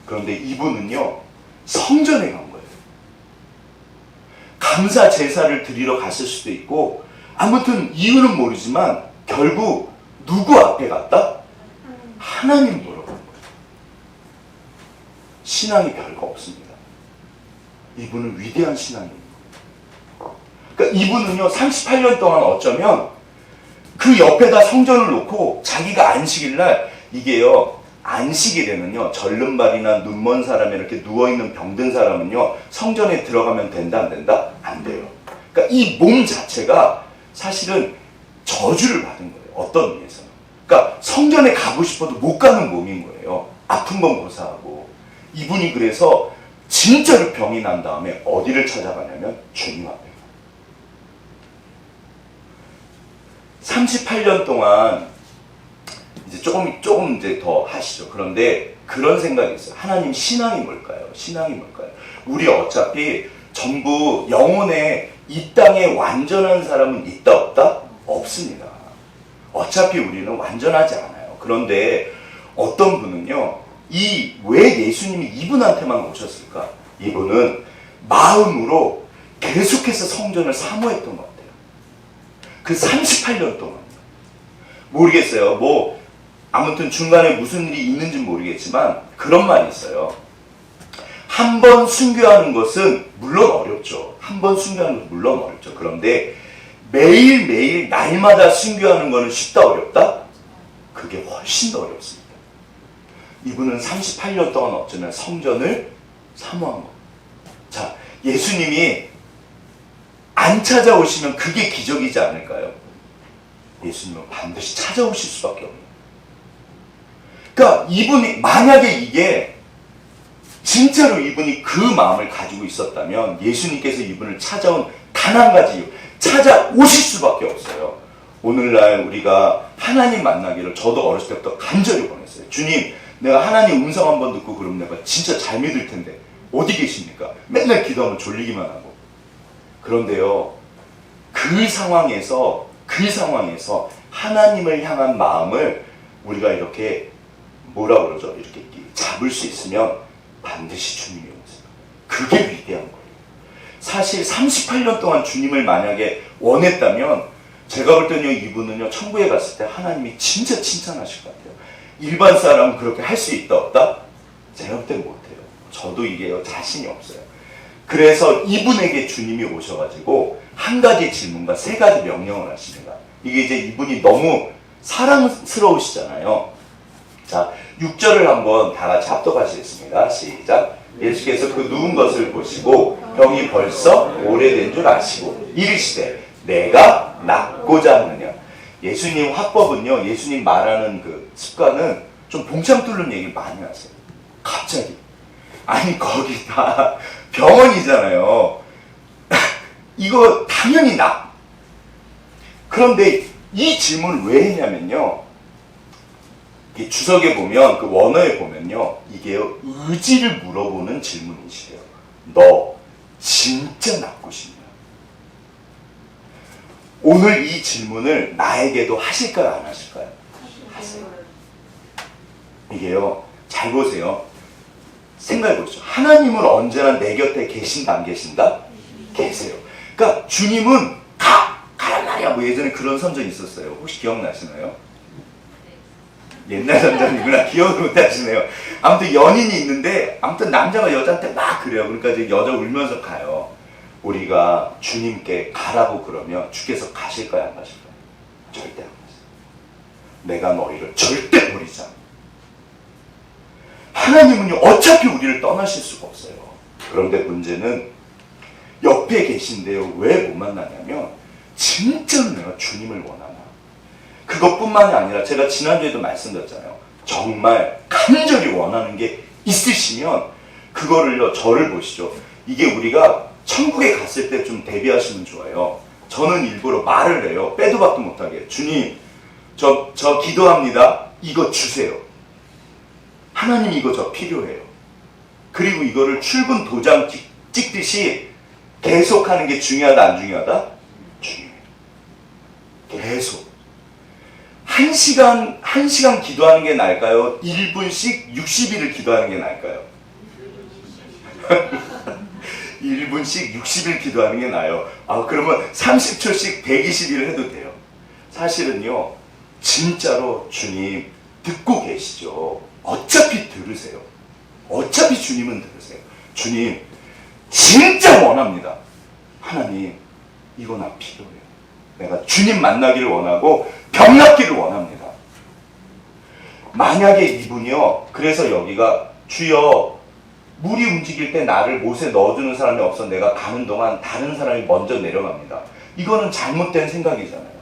그런데 이분은요, 성전에 간 거예요. 감사 제사를 드리러 갔을 수도 있고, 아무튼 이유는 모르지만 결국 누구 앞에 갔다? 하나님 보러 간 거예요. 신앙이 별거 없습니다. 이분은 위대한 신앙입니다. 그러니까 이분은요, 38년 동안 어쩌면 그 옆에다 성전을 놓고 자기가 안식일날, 이게요, 안식일에는요, 절름발이나 눈먼 사람이 이렇게 누워있는 병든 사람은요, 성전에 들어가면 된다 안 된다? 안 돼요. 그러니까 이 몸 자체가 사실은 저주를 받은 거예요. 어떤 의미에서는. 그러니까 성전에 가고 싶어도 못 가는 몸인 거예요. 아픈 건 고사하고. 이분이 그래서 진짜로 병이 난 다음에 어디를 찾아가냐면 주님 앞에. 38년 동안 이제 조금 이제 더 하시죠. 그런데 그런 생각이 있어요. 하나님 신앙이 뭘까요? 신앙이 뭘까요? 우리 어차피 전부 영혼에 이 땅에 완전한 사람은 있다 없다? 없습니다. 어차피 우리는 완전하지 않아요. 그런데 어떤 분은요, 왜 예수님이 이분한테만 오셨을까? 이분은 마음으로 계속해서 성전을 사모했던 것 같아요. 그 38년 동안. 모르겠어요. 아무튼 중간에 무슨 일이 있는지 모르겠지만 그런 말이 있어요. 한 번 순교하는 것은 물론 어렵죠. 한 번 순교하는 것은 물론 어렵죠. 그런데 매일매일 날마다 순교하는 것은 쉽다 어렵다? 그게 훨씬 더 어렵습니다. 이분은 38년 동안 어쩌면 성전을 사모한 겁니다. 자, 예수님이 안 찾아오시면 그게 기적이지 않을까요? 예수님은 반드시 찾아오실 수밖에 없는. 그러니까 이분이 만약에 이게 진짜로 이분이 그 마음을 가지고 있었다면 예수님께서 이분을 찾아온 단 한 가지 이유, 찾아오실 수밖에 없어요. 오늘날 우리가 하나님 만나기를 저도 어렸을 때부터 간절히 원했어요. 주님, 내가 하나님 음성 한번 듣고 그러면 내가 진짜 잘 믿을 텐데 어디 계십니까? 맨날 기도하면 졸리기만 하고. 그런데요, 그 상황에서 하나님을 향한 마음을 우리가 이렇게 뭐라 그러죠? 이렇게 잡을 수 있으면 반드시 주님이 오세요. 그게 위대한 거예요. 사실 38년 동안 주님을 만약에 원했다면 제가 볼 때는요, 이분은요, 천국에 갔을 때 하나님이 진짜 칭찬하실 것 같아요. 일반 사람은 그렇게 할 수 있다 없다? 제가 볼 때는 못해요. 저도 이게 자신이 없어요. 그래서 이분에게 주님이 오셔가지고 한 가지 질문과 세 가지 명령을 하십니다. 이게 이제 이분이 너무 사랑스러우시잖아요. 자, 6절을 한번 다 같이 합독하시겠습니다. 시작. 예수께서 그 누운 것을 보시고 병이 벌써 오래된 줄 아시고 이르시되 내가 낫고자 하느냐. 예수님 화법은요, 예수님 말하는 그 습관은 좀 봉창 뚫는 얘기 많이 하세요. 갑자기. 아니, 거기 다 병원이잖아요. 이거 당연히 나. 그런데 이 질문을 왜 했냐면요, 주석에 보면, 그 원어에 보면요, 이게 의지를 물어보는 질문이시래요. 너 진짜 낫고 싶냐? 오늘 이 질문을 나에게도 하실까요, 안 하실까요? 하세요. 이게요, 잘 보세요. 생각해 보시죠. 하나님은 언제나 내 곁에 계신다, 안 계신다? 계세요. 그러니까 주님은 가란 말이야. 뭐 예전에 그런 선전이 있었어요. 혹시 기억나시나요? 옛날 선전이구나. 기억을 못 하시네요. 아무튼 연인이 있는데, 아무튼 남자가 여자한테 막 그래요. 그러니까 이제 여자 울면서 가요. 우리가 주님께 가라고 그러면 주께서 가실까요, 안 가실까요? 절대 안 가세요. 내가 너희를 절대 버리지 않아. 하나님은요, 어차피 우리를 떠나실 수가 없어요. 그런데 문제는 옆에 계신데요, 왜 못 만나냐면 진짜로 내가 주님을 원하나. 그것뿐만이 아니라 제가 지난주에도 말씀드렸잖아요. 정말 간절히 원하는 게 있으시면 그거를요, 저를 보시죠. 이게 우리가 천국에 갔을 때 좀 대비하시면 좋아요. 저는 일부러 말을 해요. 빼도 박도 못하게. 주님, 저 기도합니다. 이거 주세요. 하나님, 이거 저 필요해요. 그리고 이거를 출근 도장 찍듯이 계속하는 게 중요하다, 안 중요하다? 중요해요. 계속. 1시간 기도하는 게 나을까요? 1분씩 60일을 기도하는 게 나을까요? 1분씩 60일 기도하는 게 나아요. 아, 그러면 30초씩 120일을 해도 돼요. 사실은요, 진짜로 주님 듣고 계시죠. 어차피 들으세요. 어차피 주님은 들으세요. 주님, 진짜 원합니다. 하나님, 이거 나 필요해요. 내가 주님 만나기를 원하고 병 낫기를 원합니다. 만약에 이분이요, 그래서 여기가 주여, 물이 움직일 때 나를 못에 넣어주는 사람이 없어 내가 가는 동안 다른 사람이 먼저 내려갑니다. 이거는 잘못된 생각이잖아요.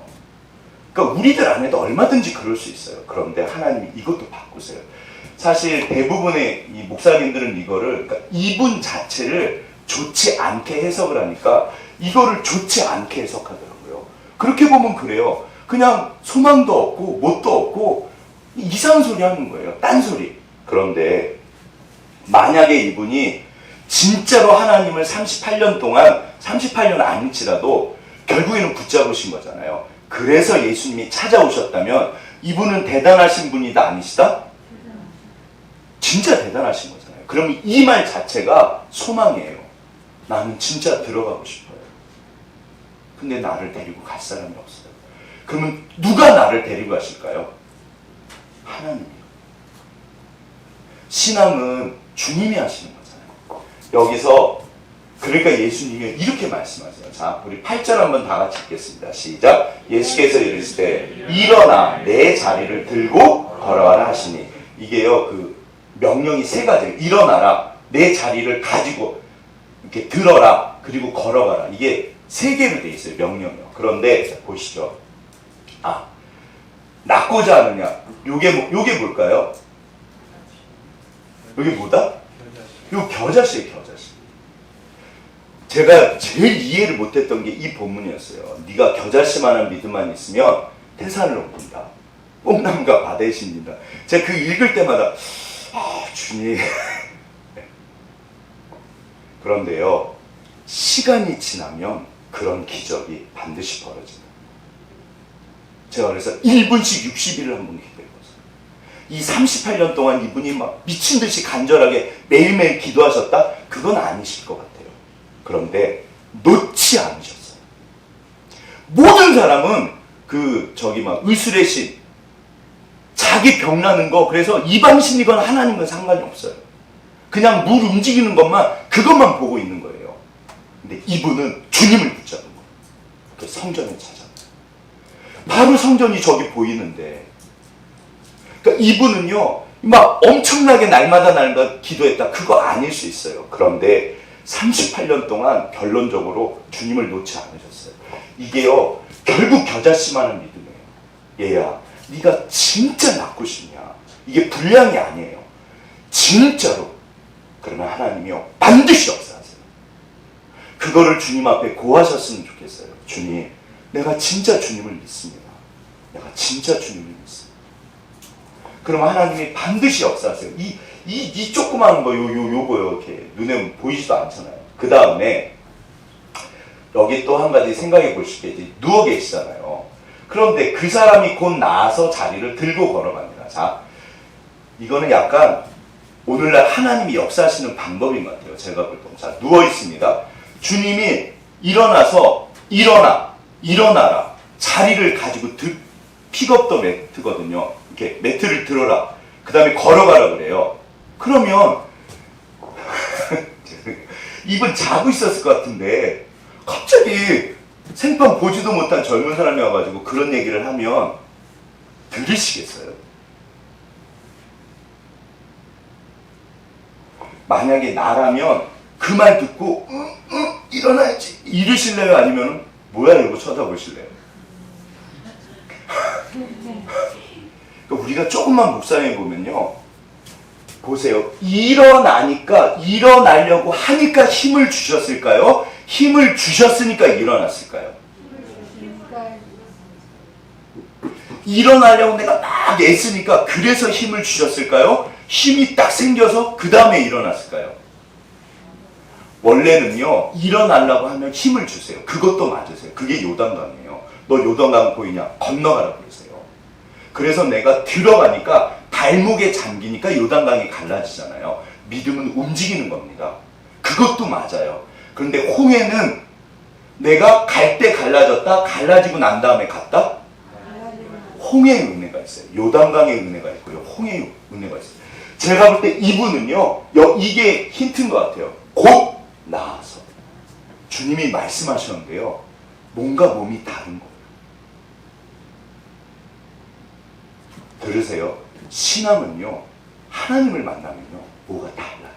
그러니까 우리들 안에도 얼마든지 그럴 수 있어요. 그런데 하나님이 이것도 바꾸세요. 사실 대부분의 이 목사님들은 이거를, 그러니까 이분 자체를 좋지 않게 해석을 하니까 이거를 좋지 않게 해석하더라고요. 그렇게 보면 그래요. 그냥 소망도 없고 뭣도 없고 이상한 소리 하는 거예요. 딴소리. 그런데 만약에 이분이 진짜로 하나님을 38년 동안, 38년 아닐지라도 결국에는 붙잡으신 거잖아요. 그래서 예수님이 찾아오셨다면 이분은 대단하신 분이다, 아니시다? 진짜 대단하신 거잖아요. 그럼 이 말 자체가 소망이에요. 나는 진짜 들어가고 싶어요. 근데 나를 데리고 갈 사람이 없어요. 그러면 누가 나를 데리고 가실까요? 하나님이요. 신앙은 주님이 하시는 거잖아요. 여기서 그러니까 예수님이 이렇게 말씀하세요. 자, 우리 8절 한번 다 같이 읽겠습니다. 시작. 예수께서 이르시되 일어나 내 자리를 들고 걸어가라 하시니, 이게요 그 명령이 세 가지예요. 일어나라, 내 자리를 가지고 이렇게 들어라, 그리고 걸어가라. 이게 세 개로 돼 있어요, 명령이요. 그런데 보시죠. 낫고자 하느냐, 요게 뭘까요? 요게 뭐다? 요 겨자씨예요, 겨자씨. 제가 제일 이해를 못했던 게 이 본문이었어요. 네가 겨자씨만한 믿음만 있으면 태산을 옮긴다. 뽕나무가 바다에 심린다. 제가 그 읽을 때마다 주님. 그런데요, 시간이 지나면 그런 기적이 반드시 벌어진다. 제가 그래서 1분씩 60일을 한 번 기도해봤어요. 이 38년 동안 이분이 막 미친 듯이 간절하게 매일매일 기도하셨다? 그건 아니실 것 같아요. 그런데 놓지 않으셨어요. 모든 사람은 막 의술의 신, 자기 병 나는 거, 그래서 이방신이건 하나님건 상관이 없어요. 그냥 물 움직이는 것만, 그것만 보고 있는 거예요. 근데 이분은 주님을 붙잡은 거예요. 그 성전에 찾아가요. 바로 성전이 저기 보이는데, 그러니까 이분은요 막 엄청나게 날마다 기도했다, 그거 아닐 수 있어요. 그런데 38년 동안 결론적으로 주님을 놓지 않으셨어요. 이게요 결국 겨자씨만한 믿음이에요. 얘야, 네가 진짜 낫고 싶냐, 이게 불량이 아니에요. 진짜로. 그러면 하나님이요 반드시 역사하세요. 그거를 주님 앞에 고하셨으면 좋겠어요. 주님, 내가 진짜 주님을 믿습니다. 내가 진짜 주님을 믿습니다. 그럼 하나님이 반드시 역사하세요. 이 조그마한 거, 요거요, 이렇게 눈에 보이지도 않잖아요. 그 다음에 여기 또 한 가지 생각해 보실 게, 이제 누워 계시잖아요. 그런데 그 사람이 곧 나아서 자리를 들고 걸어갑니다. 자, 이거는 약간 오늘날 하나님이 역사하시는 방법인 것 같아요. 제가 볼 때. 자, 누워 있습니다. 주님이 일어나서 일어나라. 자리를 가지고 픽업더 매트거든요. 이렇게 매트를 들어라. 그 다음에 걸어가라 그래요. 그러면 이분 자고 있었을 것 같은데 갑자기 생판 보지도 못한 젊은 사람이 와가지고 그런 얘기를 하면 들으시겠어요? 만약에 나라면 그 말 듣고 일어나야지 이러실래요? 아니면 뭐야 이러고 쳐다보실래요? 그러니까 우리가 조금만 묵상해 보면요, 보세요. 일어나니까, 일어나려고 하니까 힘을 주셨을까요? 힘을 주셨으니까 일어났을까요? 일어나려고 내가 막 애쓰니까 그래서 힘을 주셨을까요? 힘이 딱 생겨서 그 다음에 일어났을까요? 원래는요, 일어나려고 하면 힘을 주세요. 그것도 맞으세요. 그게 요단강이에요. 너 요단강 보이냐? 건너가라 그러세요. 그래서 내가 들어가니까 발목에 잠기니까 요단강이 갈라지잖아요. 믿음은 움직이는 겁니다. 그것도 맞아요. 그런데 홍해는 내가 갈 때 갈라졌다, 갈라지고 난 다음에 갔다? 홍해의 은혜가 있어요. 요단강의 은혜가 있고요. 홍해의 은혜가 있어요. 제가 볼 때 이분은요, 이게 힌트인 것 같아요. 곧 나아서. 주님이 말씀하셨는데요, 뭔가 몸이 다른 거예요. 들으세요. 신앙은요, 하나님을 만나면요, 뭐가 달라요.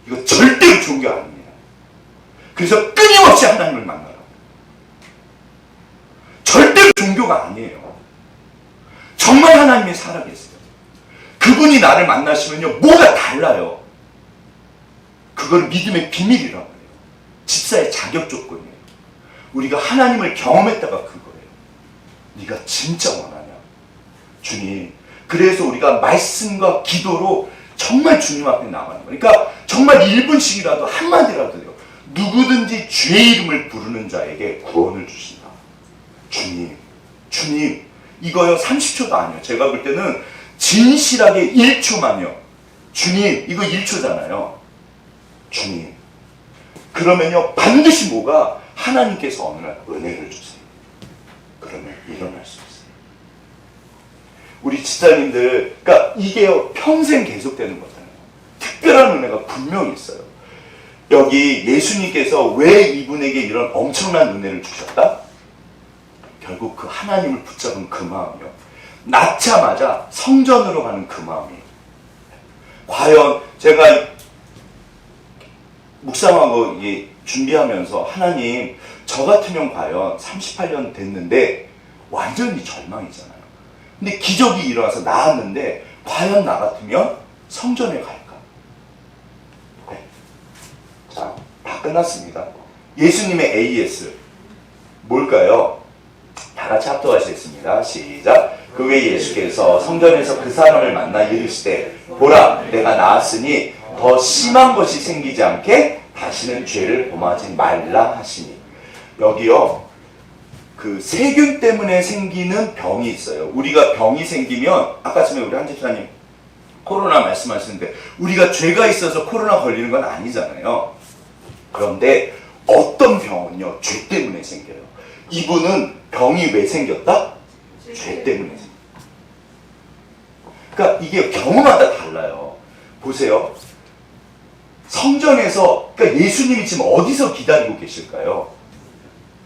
이거 절대로 종교 아닙니다. 그래서 끊임없이 하나님을 만나라. 절대로 종교가 아니에요. 정말 하나님이 살아계세요. 그분이 나를 만나시면요, 뭐가 달라요. 그걸 믿음의 비밀이라고 해요. 집사의 자격 조건이에요. 우리가 하나님을 경험했다가 그거예요. 네가 진짜 원하냐? 주님. 그래서 우리가 말씀과 기도로 정말 주님 앞에 나가는 거예요. 그러니까 정말 1분씩이라도 한마디라도 돼요. 누구든지 주의 이름을 부르는 자에게 구원을 주신다. 주님, 이거요 30초도 아니에요. 제가 볼 때는 진실하게 1초만요. 주님, 이거 1초잖아요. 주님. 그러면요, 반드시 뭐가 하나님께서 어느 날 은혜를 주세요. 그러면 일어날 수 있어요. 우리 집사님들, 그러니까 이게요, 평생 계속되는 거잖아요. 특별한 은혜가 분명히 있어요. 여기 예수님께서 왜 이분에게 이런 엄청난 은혜를 주셨다? 결국 그 하나님을 붙잡은 그 마음이요. 낳자마자 성전으로 가는 그 마음이에요. 과연 제가 묵상하고 이게 준비하면서 하나님, 저 같으면 과연 38년 됐는데 완전히 절망이잖아요. 근데 기적이 일어나서 나았는데 과연 나 같으면 성전에 갈까? 네. 자, 다 끝났습니다. 예수님의 AS 뭘까요? 다 같이 합독하시겠습니다. 시작. 그 외에 예수께서 성전에서 그 사람을 만나 이르시되 보라, 내가 나았으니 더 심한 것이 생기지 않게 다시는 죄를 범하지 말라 하시니. 여기요, 그 세균 때문에 생기는 병이 있어요. 우리가 병이 생기면 아까 전에 우리 한 집사님 코로나 말씀하시는데 우리가 죄가 있어서 코로나 걸리는 건 아니잖아요. 그런데 어떤 병은요, 죄 때문에 생겨요. 이분은 병이 왜 생겼다? 죄 때문에 생겨요. 그러니까 이게 경우마다 달라요. 보세요. 성전에서, 그러니까 예수님이 지금 어디서 기다리고 계실까요?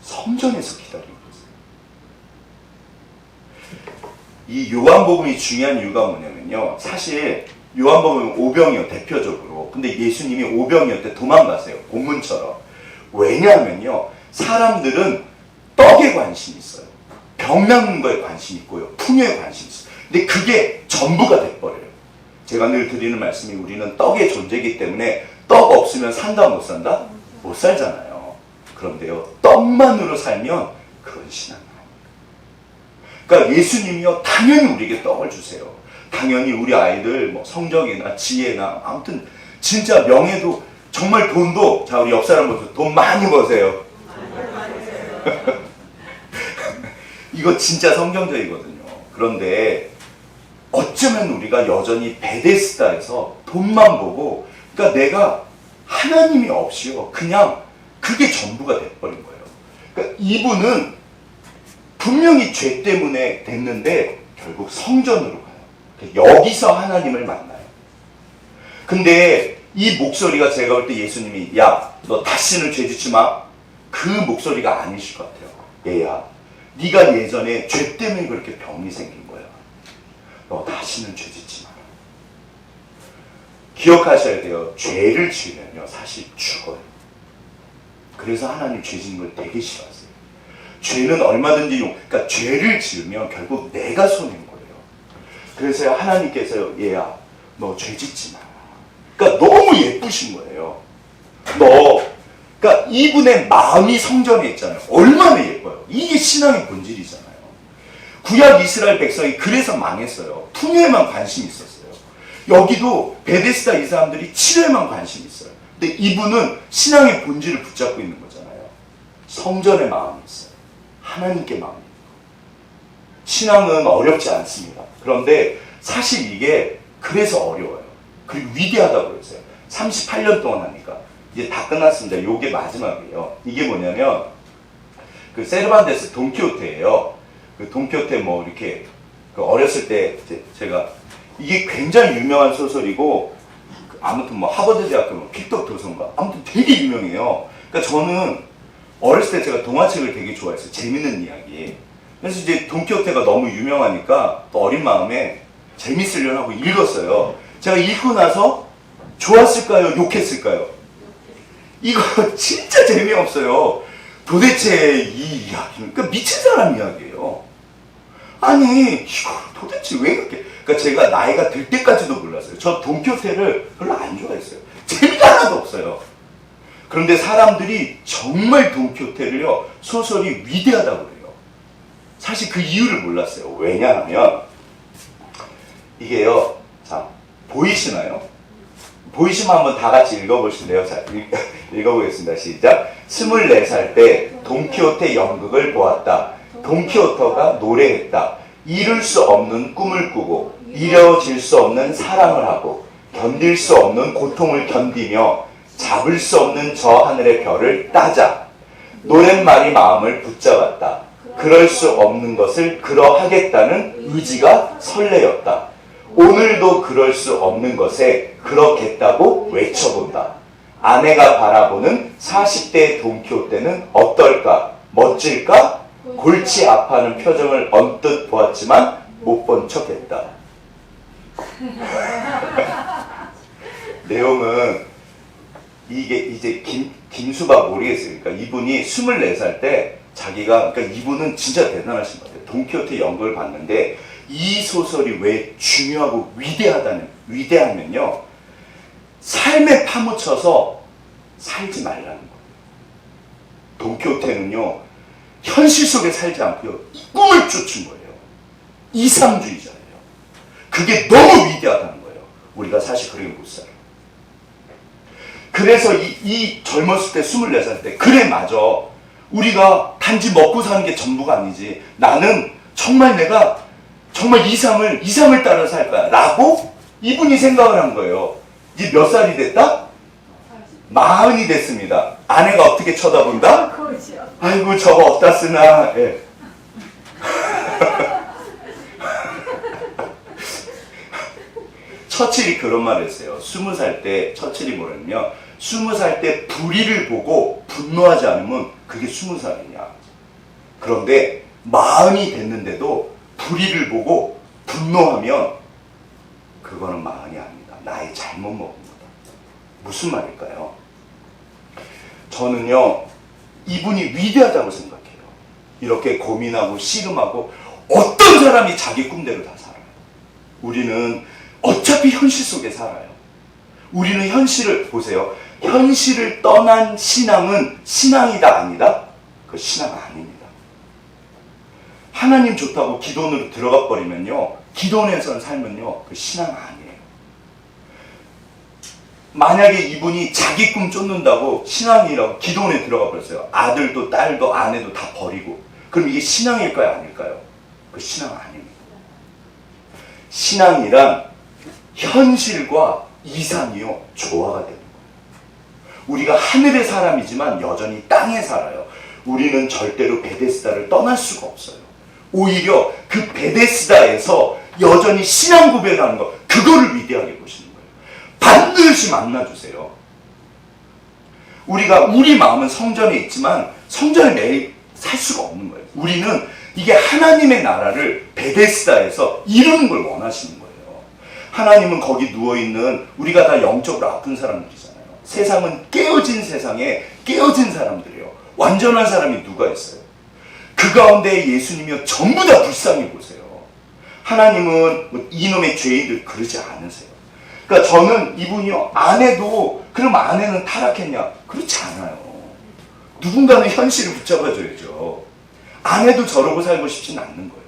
성전에서 기다리고 계세요. 이 요한복음이 중요한 이유가 뭐냐면요. 사실 요한복음은 오병이요, 대표적으로. 근데 예수님이 오병이었대 도망가세요. 본문처럼. 왜냐하면요, 사람들은 떡에 관심이 있어요. 병 낫는 거에 관심이 있고요. 풍요에 관심이 있어요. 근데 그게 전부가 돼버려요. 제가 늘 드리는 말씀이 우리는 떡의 존재이기 때문에 떡 없으면 산다 못 산다? 못 살잖아요. 그런데요, 떡만으로 살면 그건 신앙 아닙니다. 그러니까 예수님이요, 당연히 우리에게 떡을 주세요. 당연히 우리 아이들 뭐 성적이나 지혜나 아무튼 진짜 명예도 정말 돈도, 자 우리 옆 사람 보세요. 돈 많이 버세요. 이거 진짜 성경적이거든요. 그런데 어쩌면 우리가 여전히 베데스다에서 돈만 보고, 그러니까 내가 하나님이 없이요, 그냥 그게 전부가 돼버린 거예요. 그러니까 이분은 분명히 죄 때문에 됐는데 결국 성전으로 가요. 여기서 하나님을 만나요. 근데 이 목소리가 제가 볼 때 예수님이 야, 너 다시는 죄 짓지 마. 그 목소리가 아니실 것 같아요. 얘야, 네가 예전에 죄 때문에 그렇게 병이 생긴 거야. 너 다시는 죄 짓지 마라. 기억하셔야 돼요. 죄를 지으면요, 사실 죽어요. 그래서 하나님 죄 짓는 걸 되게 싫어하세요. 죄는 얼마든지 그러니까 죄를 지으면 결국 내가 손해인 거예요. 그래서 하나님께서요, 얘야, 너 죄 짓지 마라. 그러니까 너무 예쁘신 거예요. 그러니까 이분의 마음이 성전에 있잖아요. 얼마나 예뻐요. 이게 신앙의 본질이잖아요. 구약 이스라엘 백성이 그래서 망했어요. 풍요에만 관심이 있었어요. 여기도 베데스다 이 사람들이 치료에만 관심이 있어요. 근데 이분은 신앙의 본질을 붙잡고 있는 거잖아요. 성전의 마음이 있어요. 하나님께 마음이 있고. 신앙은 어렵지 않습니다. 그런데 사실 이게 그래서 어려워요. 그리고 위대하다고 그랬어요. 38년 동안 하니까. 이제 다 끝났습니다. 요게 마지막이에요. 이게 뭐냐면 그 세르반테스 돈키호테예요. 그 돈키호테 뭐 이렇게 그 어렸을 때 제가 이게 굉장히 유명한 소설이고 아무튼 뭐 하버드 대학교 뭐 픽덕 도서인가 아무튼 되게 유명해요. 그러니까 저는 어렸을 때 제가 동화책을 되게 좋아했어요. 재밌는 이야기. 그래서 이제 돈키호테가 너무 유명하니까 또 어린 마음에 재밌으려고 하고 읽었어요. 제가 읽고 나서 좋았을까요? 욕했을까요? 이거 진짜 재미없어요. 도대체 이 이야기는 그러니까 미친 사람 이야기예요. 아니 이거 도대체 왜 그렇게, 그러니까 제가 나이가 들 때까지도 몰랐어요. 저 돈키호테를 별로 안 좋아했어요. 재미가 하나도 없어요. 그런데 사람들이 정말 돈키호테를요, 소설이 위대하다고 그래요. 사실 그 이유를 몰랐어요. 왜냐하면 이게요, 자 보이시나요? 보이시면 한번 다 같이 읽어보실래요? 자, 읽어보겠습니다. 시작. 24살 때 돈키호테 연극을 보았다. 돈키호테가 노래했다. 이룰 수 없는 꿈을 꾸고 이뤄질 수 없는 사랑을 하고 견딜 수 없는 고통을 견디며 잡을 수 없는 저 하늘의 별을 따자. 노랫말이 마음을 붙잡았다. 그럴 수 없는 것을 그러하겠다는 의지가 설레었다. 오늘도 그럴 수 없는 것에 그렇겠다고 외쳐본다. 아내가 바라보는 40대의 돈키호테는 어떨까? 멋질까? 골치 아파하는 표정을 언뜻 보았지만 못 본 척했다. 내용은 이게 이제 김수박 모르겠어요. 그러니까 이분이 24살 때 자기가, 그러니까 이분은 진짜 대단하신 것 같아요. 돈키호테 연극을 봤는데 이 소설이 왜 중요하고 위대하면요, 삶에 파묻혀서 살지 말라는 거예요. 돈키호테는요, 현실 속에 살지 않고요, 이 꿈을 쫓은 거예요. 이상주의자예요. 그게 너무 위대하다는 거예요. 우리가 사실 그렇게 못 살아요. 그래서 이 젊었을 때 24살 때, 그래 맞아, 우리가 단지 먹고 사는 게 전부가 아니지, 나는 정말 내가 정말 이상을 따라 살 거야 라고 이분이 생각을 한 거예요. 이제 몇 살이 됐다? 40이 됐습니다. 아내가 어떻게 쳐다본다? 아이고 저거 어디다 쓰나. 예. 처칠이 그런 말을 했어요. 20살 때 처칠이 뭐랬냐면, 20살 때 불의를 보고 분노하지 않으면 그게 20살이냐. 그런데 40이 됐는데도 불의를 보고 분노하면 그거는 40이 아닙니다. 나이 잘못 먹은 거다. 무슨 말일까요? 저는요, 이분이 위대하다고 생각해요. 이렇게 고민하고 씨름하고 어떤 사람이 자기 꿈대로 다 살아요. 우리는 어차피 현실 속에 살아요. 우리는 현실을 보세요. 현실을 떠난 신앙은 신앙이다 아니다? 그 신앙 아닙니다. 하나님 좋다고 기도원으로 들어가 버리면요, 기도원에서 살면요, 그 신앙 아니에요. 만약에 이분이 자기 꿈 쫓는다고 신앙이라고 기도원에 들어가 버렸어요. 아들도 딸도 아내도 다 버리고. 그럼 이게 신앙일까요 아닐까요? 그 신앙 아닙니다. 신앙이란 현실과 이상이요, 조화가 되는 거예요. 우리가 하늘의 사람이지만 여전히 땅에 살아요. 우리는 절대로 베데스다를 떠날 수가 없어요. 오히려 그 베데스다에서 여전히 신앙 고백하는 거, 그거를 위대하게 보시는 거예요. 반드시 만나주세요. 우리 마음은 성전에 있지만 성전에 매일 살 수가 없는 거예요. 우리는 이게 하나님의 나라를 베데스다에서 이루는 걸 원하시는 거예요. 하나님은 거기 누워있는 우리가 다 영적으로 아픈 사람들이잖아요. 세상은 깨어진 세상에 깨어진 사람들이에요. 완전한 사람이 누가 있어요? 그 가운데 예수님이요, 전부 다 불쌍히 보세요. 하나님은 뭐 이놈의 죄인들 그러지 않으세요. 그러니까 저는 이분이요, 아내도, 그럼 아내는 타락했냐? 그렇지 않아요. 누군가는 현실을 붙잡아줘야죠. 아내도 저러고 살고 싶진 않는 거예요.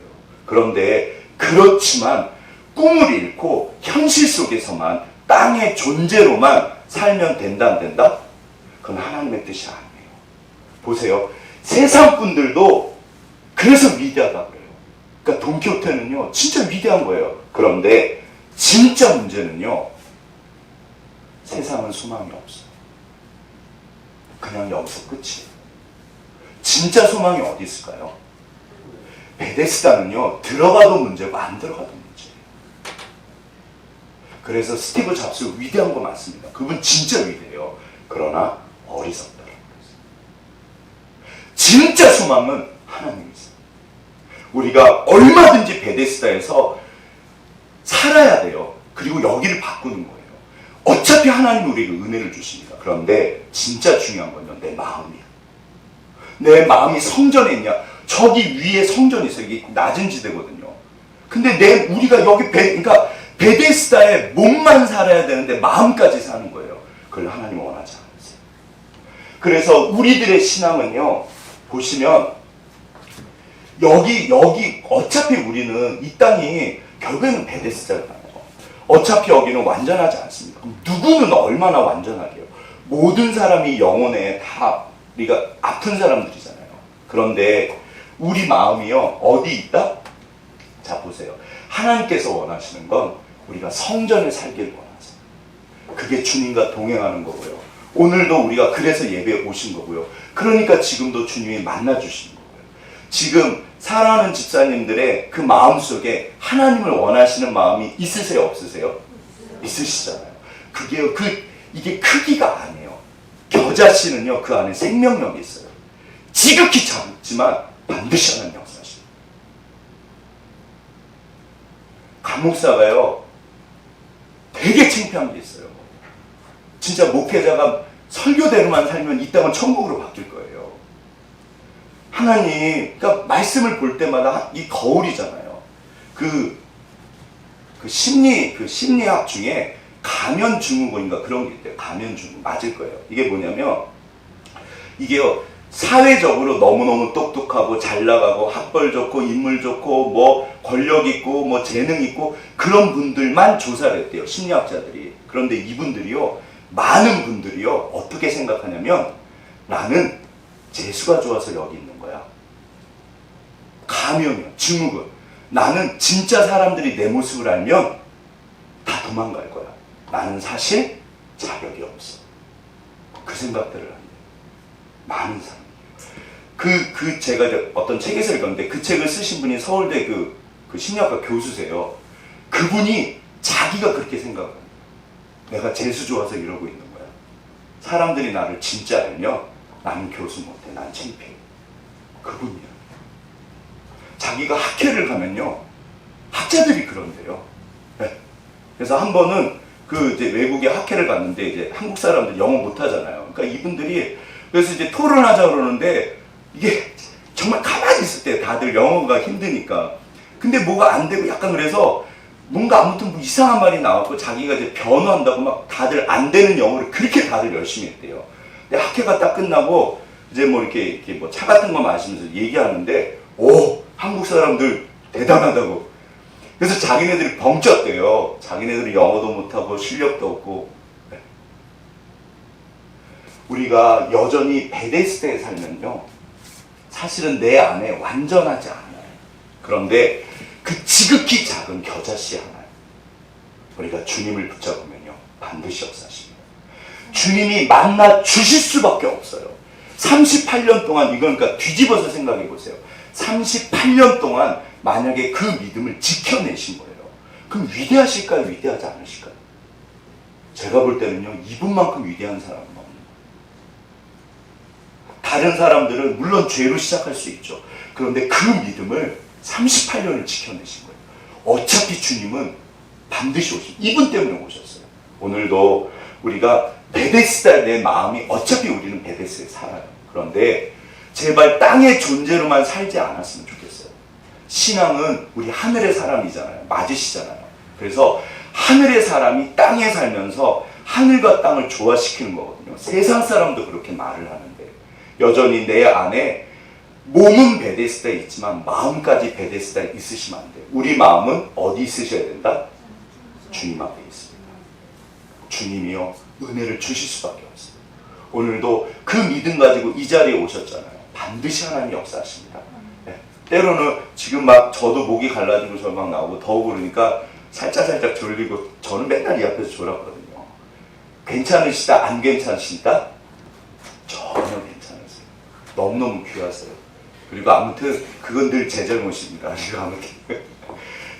그런데 그렇지만 꿈을 잃고 현실 속에서만 땅의 존재로만 살면 된다 안 된다? 그건 하나님의 뜻이 아니에요. 보세요. 세상 분들도 그래서 위대하다 그래요. 그러니까 돈키호테는요, 진짜 위대한 거예요. 그런데 진짜 문제는요, 세상은 소망이 없어요. 그냥 여기서 끝이에요. 진짜 소망이 어디 있을까요? 베데스다는요, 들어가도 문제고 안 들어가도 문제예요. 그래서 스티브 잡스 위대한 거 맞습니다. 그분 진짜 위대해요. 그러나 어리석다라는 거예요. 진짜 소망은 하나님이세요. 우리가 얼마든지 베데스다에서 살아야 돼요. 그리고 여기를 바꾸는 거예요. 어차피 하나님이 우리에게 은혜를 주십니다. 그런데 진짜 중요한 건요, 내 마음이에요. 내 마음이 성전에 있냐? 저기 위에 성전이 있어요. 이게 낮은 지대거든요. 근데 우리가 여기 그러니까 베데스다에 몸만 살아야 되는데 마음까지 사는 거예요. 그걸 하나님 원하지 않으세요. 그래서 우리들의 신앙은요, 보시면 여기 어차피 우리는 이 땅이 결국에는 베데스다잖아요. 어차피 여기는 완전하지 않습니다. 그럼 누구는 얼마나 완전하게요? 모든 사람이 영혼에 다 우리가 아픈 사람들이잖아요. 그런데 우리 마음이요, 어디 있다? 자, 보세요. 하나님께서 원하시는 건 우리가 성전을 살길 원하세요. 그게 주님과 동행하는 거고요. 오늘도 우리가 그래서 예배에 오신 거고요. 그러니까 지금도 주님이 만나주시는 거고요. 지금 사랑하는 집사님들의 그 마음속에 하나님을 원하시는 마음이 있으세요, 없으세요? 있으시잖아요. 이게 크기가 아니에요. 겨자씨는요, 그 안에 생명력이 있어요. 지극히 작지만 반드시 하나님 역사하십니다. 감목사가요, 되게 창피한 게 있어요. 진짜 목회자가 설교대로만 살면 이 땅은 천국으로 바뀔 거예요. 하나님, 그러니까 말씀을 볼 때마다 이 거울이잖아요. 그 심리학 중에 가면증후군인가 그런 게 있대요. 가면증후군 맞을 거예요. 이게 뭐냐면, 이게요, 사회적으로 너무너무 똑똑하고 잘 나가고 학벌 좋고 인물 좋고 뭐 권력 있고 뭐 재능 있고 그런 분들만 조사를 했대요. 심리학자들이. 그런데 이분들이요, 많은 분들이요, 어떻게 생각하냐면, 나는 재수가 좋아서 여기 있는 거야. 가면이요, 증후군. 나는 진짜 사람들이 내 모습을 알면 다 도망갈 거야. 나는 사실 자격이 없어. 그 생각들을 합니다. 많은 사람. 제가 어떤 책에서 읽었는데, 그 책을 쓰신 분이 서울대 그 심리학과 교수세요. 그분이 자기가 그렇게 생각을 합니다. 내가 재수 좋아서 이러고 있는 거야. 사람들이 나를 진짜 알면 나는 교수 못해. 난 창피해. 그분이야. 자기가 학회를 가면요, 학자들이 그런데요. 네. 그래서 한 번은 이제 외국에 학회를 갔는데, 이제 한국 사람들 영어 못하잖아요. 그러니까 이분들이 그래서 이제 토론하자 그러는데, 이게 정말 가만히 있을 때 다들 영어가 힘드니까. 근데 뭐가 안 되고 약간 그래서 뭔가 아무튼 뭐 이상한 말이 나왔고, 자기가 이제 변호한다고 막 다들 안 되는 영어를 그렇게 다들 열심히 했대요. 근데 학회가 딱 끝나고 이제 뭐 이렇게 뭐 차 같은 거 마시면서 얘기하는데, 오, 한국 사람들 대단하다고. 그래서 자기네들이 벙쪘대요. 자기네들이 영어도 못하고 실력도 없고. 네. 우리가 여전히 베데스다에 살면요, 사실은 내 안에 완전하지 않아요. 그런데 그 지극히 작은 겨자씨 하나, 우리가 주님을 붙잡으면요, 반드시 역사하십니다. 주님이 만나 주실 수밖에 없어요. 38년 동안, 이건 그러니까 뒤집어서 생각해 보세요. 38년 동안 만약에 그 믿음을 지켜내신 거예요. 그럼 위대하실까요? 위대하지 않으실까요? 제가 볼 때는요, 이분만큼 위대한 사람은 없는 거예요. 다른 사람들은 물론 죄로 시작할 수 있죠. 그런데 그 믿음을 38년을 지켜내신 거예요. 어차피 주님은 반드시 오십니다. 이분 때문에 오셨어요. 오늘도 우리가 베데스다, 내 마음이, 어차피 우리는 베데스다에 살아요. 그런데 제발 땅의 존재로만 살지 않았으면 좋겠어요. 신앙은 우리 하늘의 사람이잖아요. 맞으시잖아요. 그래서 하늘의 사람이 땅에 살면서 하늘과 땅을 조화시키는 거거든요. 세상 사람도 그렇게 말을 하는데, 여전히 내 안에 몸은 베데스다에 있지만 마음까지 베데스다에 있으시면 안 돼요. 우리 마음은 어디 있으셔야 된다? 주님 앞에 있습니다. 주님이요, 은혜를 주실 수밖에 없어요. 오늘도 그 믿음 가지고 이 자리에 오셨잖아요. 반드시 하나님 역사하십니다. 네. 때로는 지금 막 저도 목이 갈라지고 저 막 나오고 더우고 그러니까 살짝 졸리고, 저는 맨날 이 앞에서 졸았거든요. 괜찮으시다? 안 괜찮으시다? 전혀 괜찮으세요. 너무너무 귀하세요. 그리고 아무튼 그건 늘 제 잘못입니다. 아무튼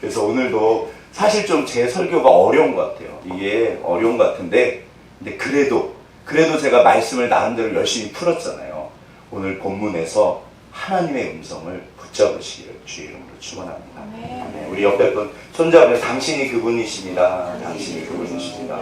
그래서 오늘도 사실 좀 제 설교가 어려운 것 같아요. 이게 어려운 것 같은데, 근데 그래도 제가 말씀을 나름대로 열심히 풀었잖아요. 오늘 본문에서 하나님의 음성을 붙잡으시기를 주의 이름으로 축원합니다. 네, 우리 옆에 분 손잡으면 당신이 그분이십니다. 당신이 그분이십니다.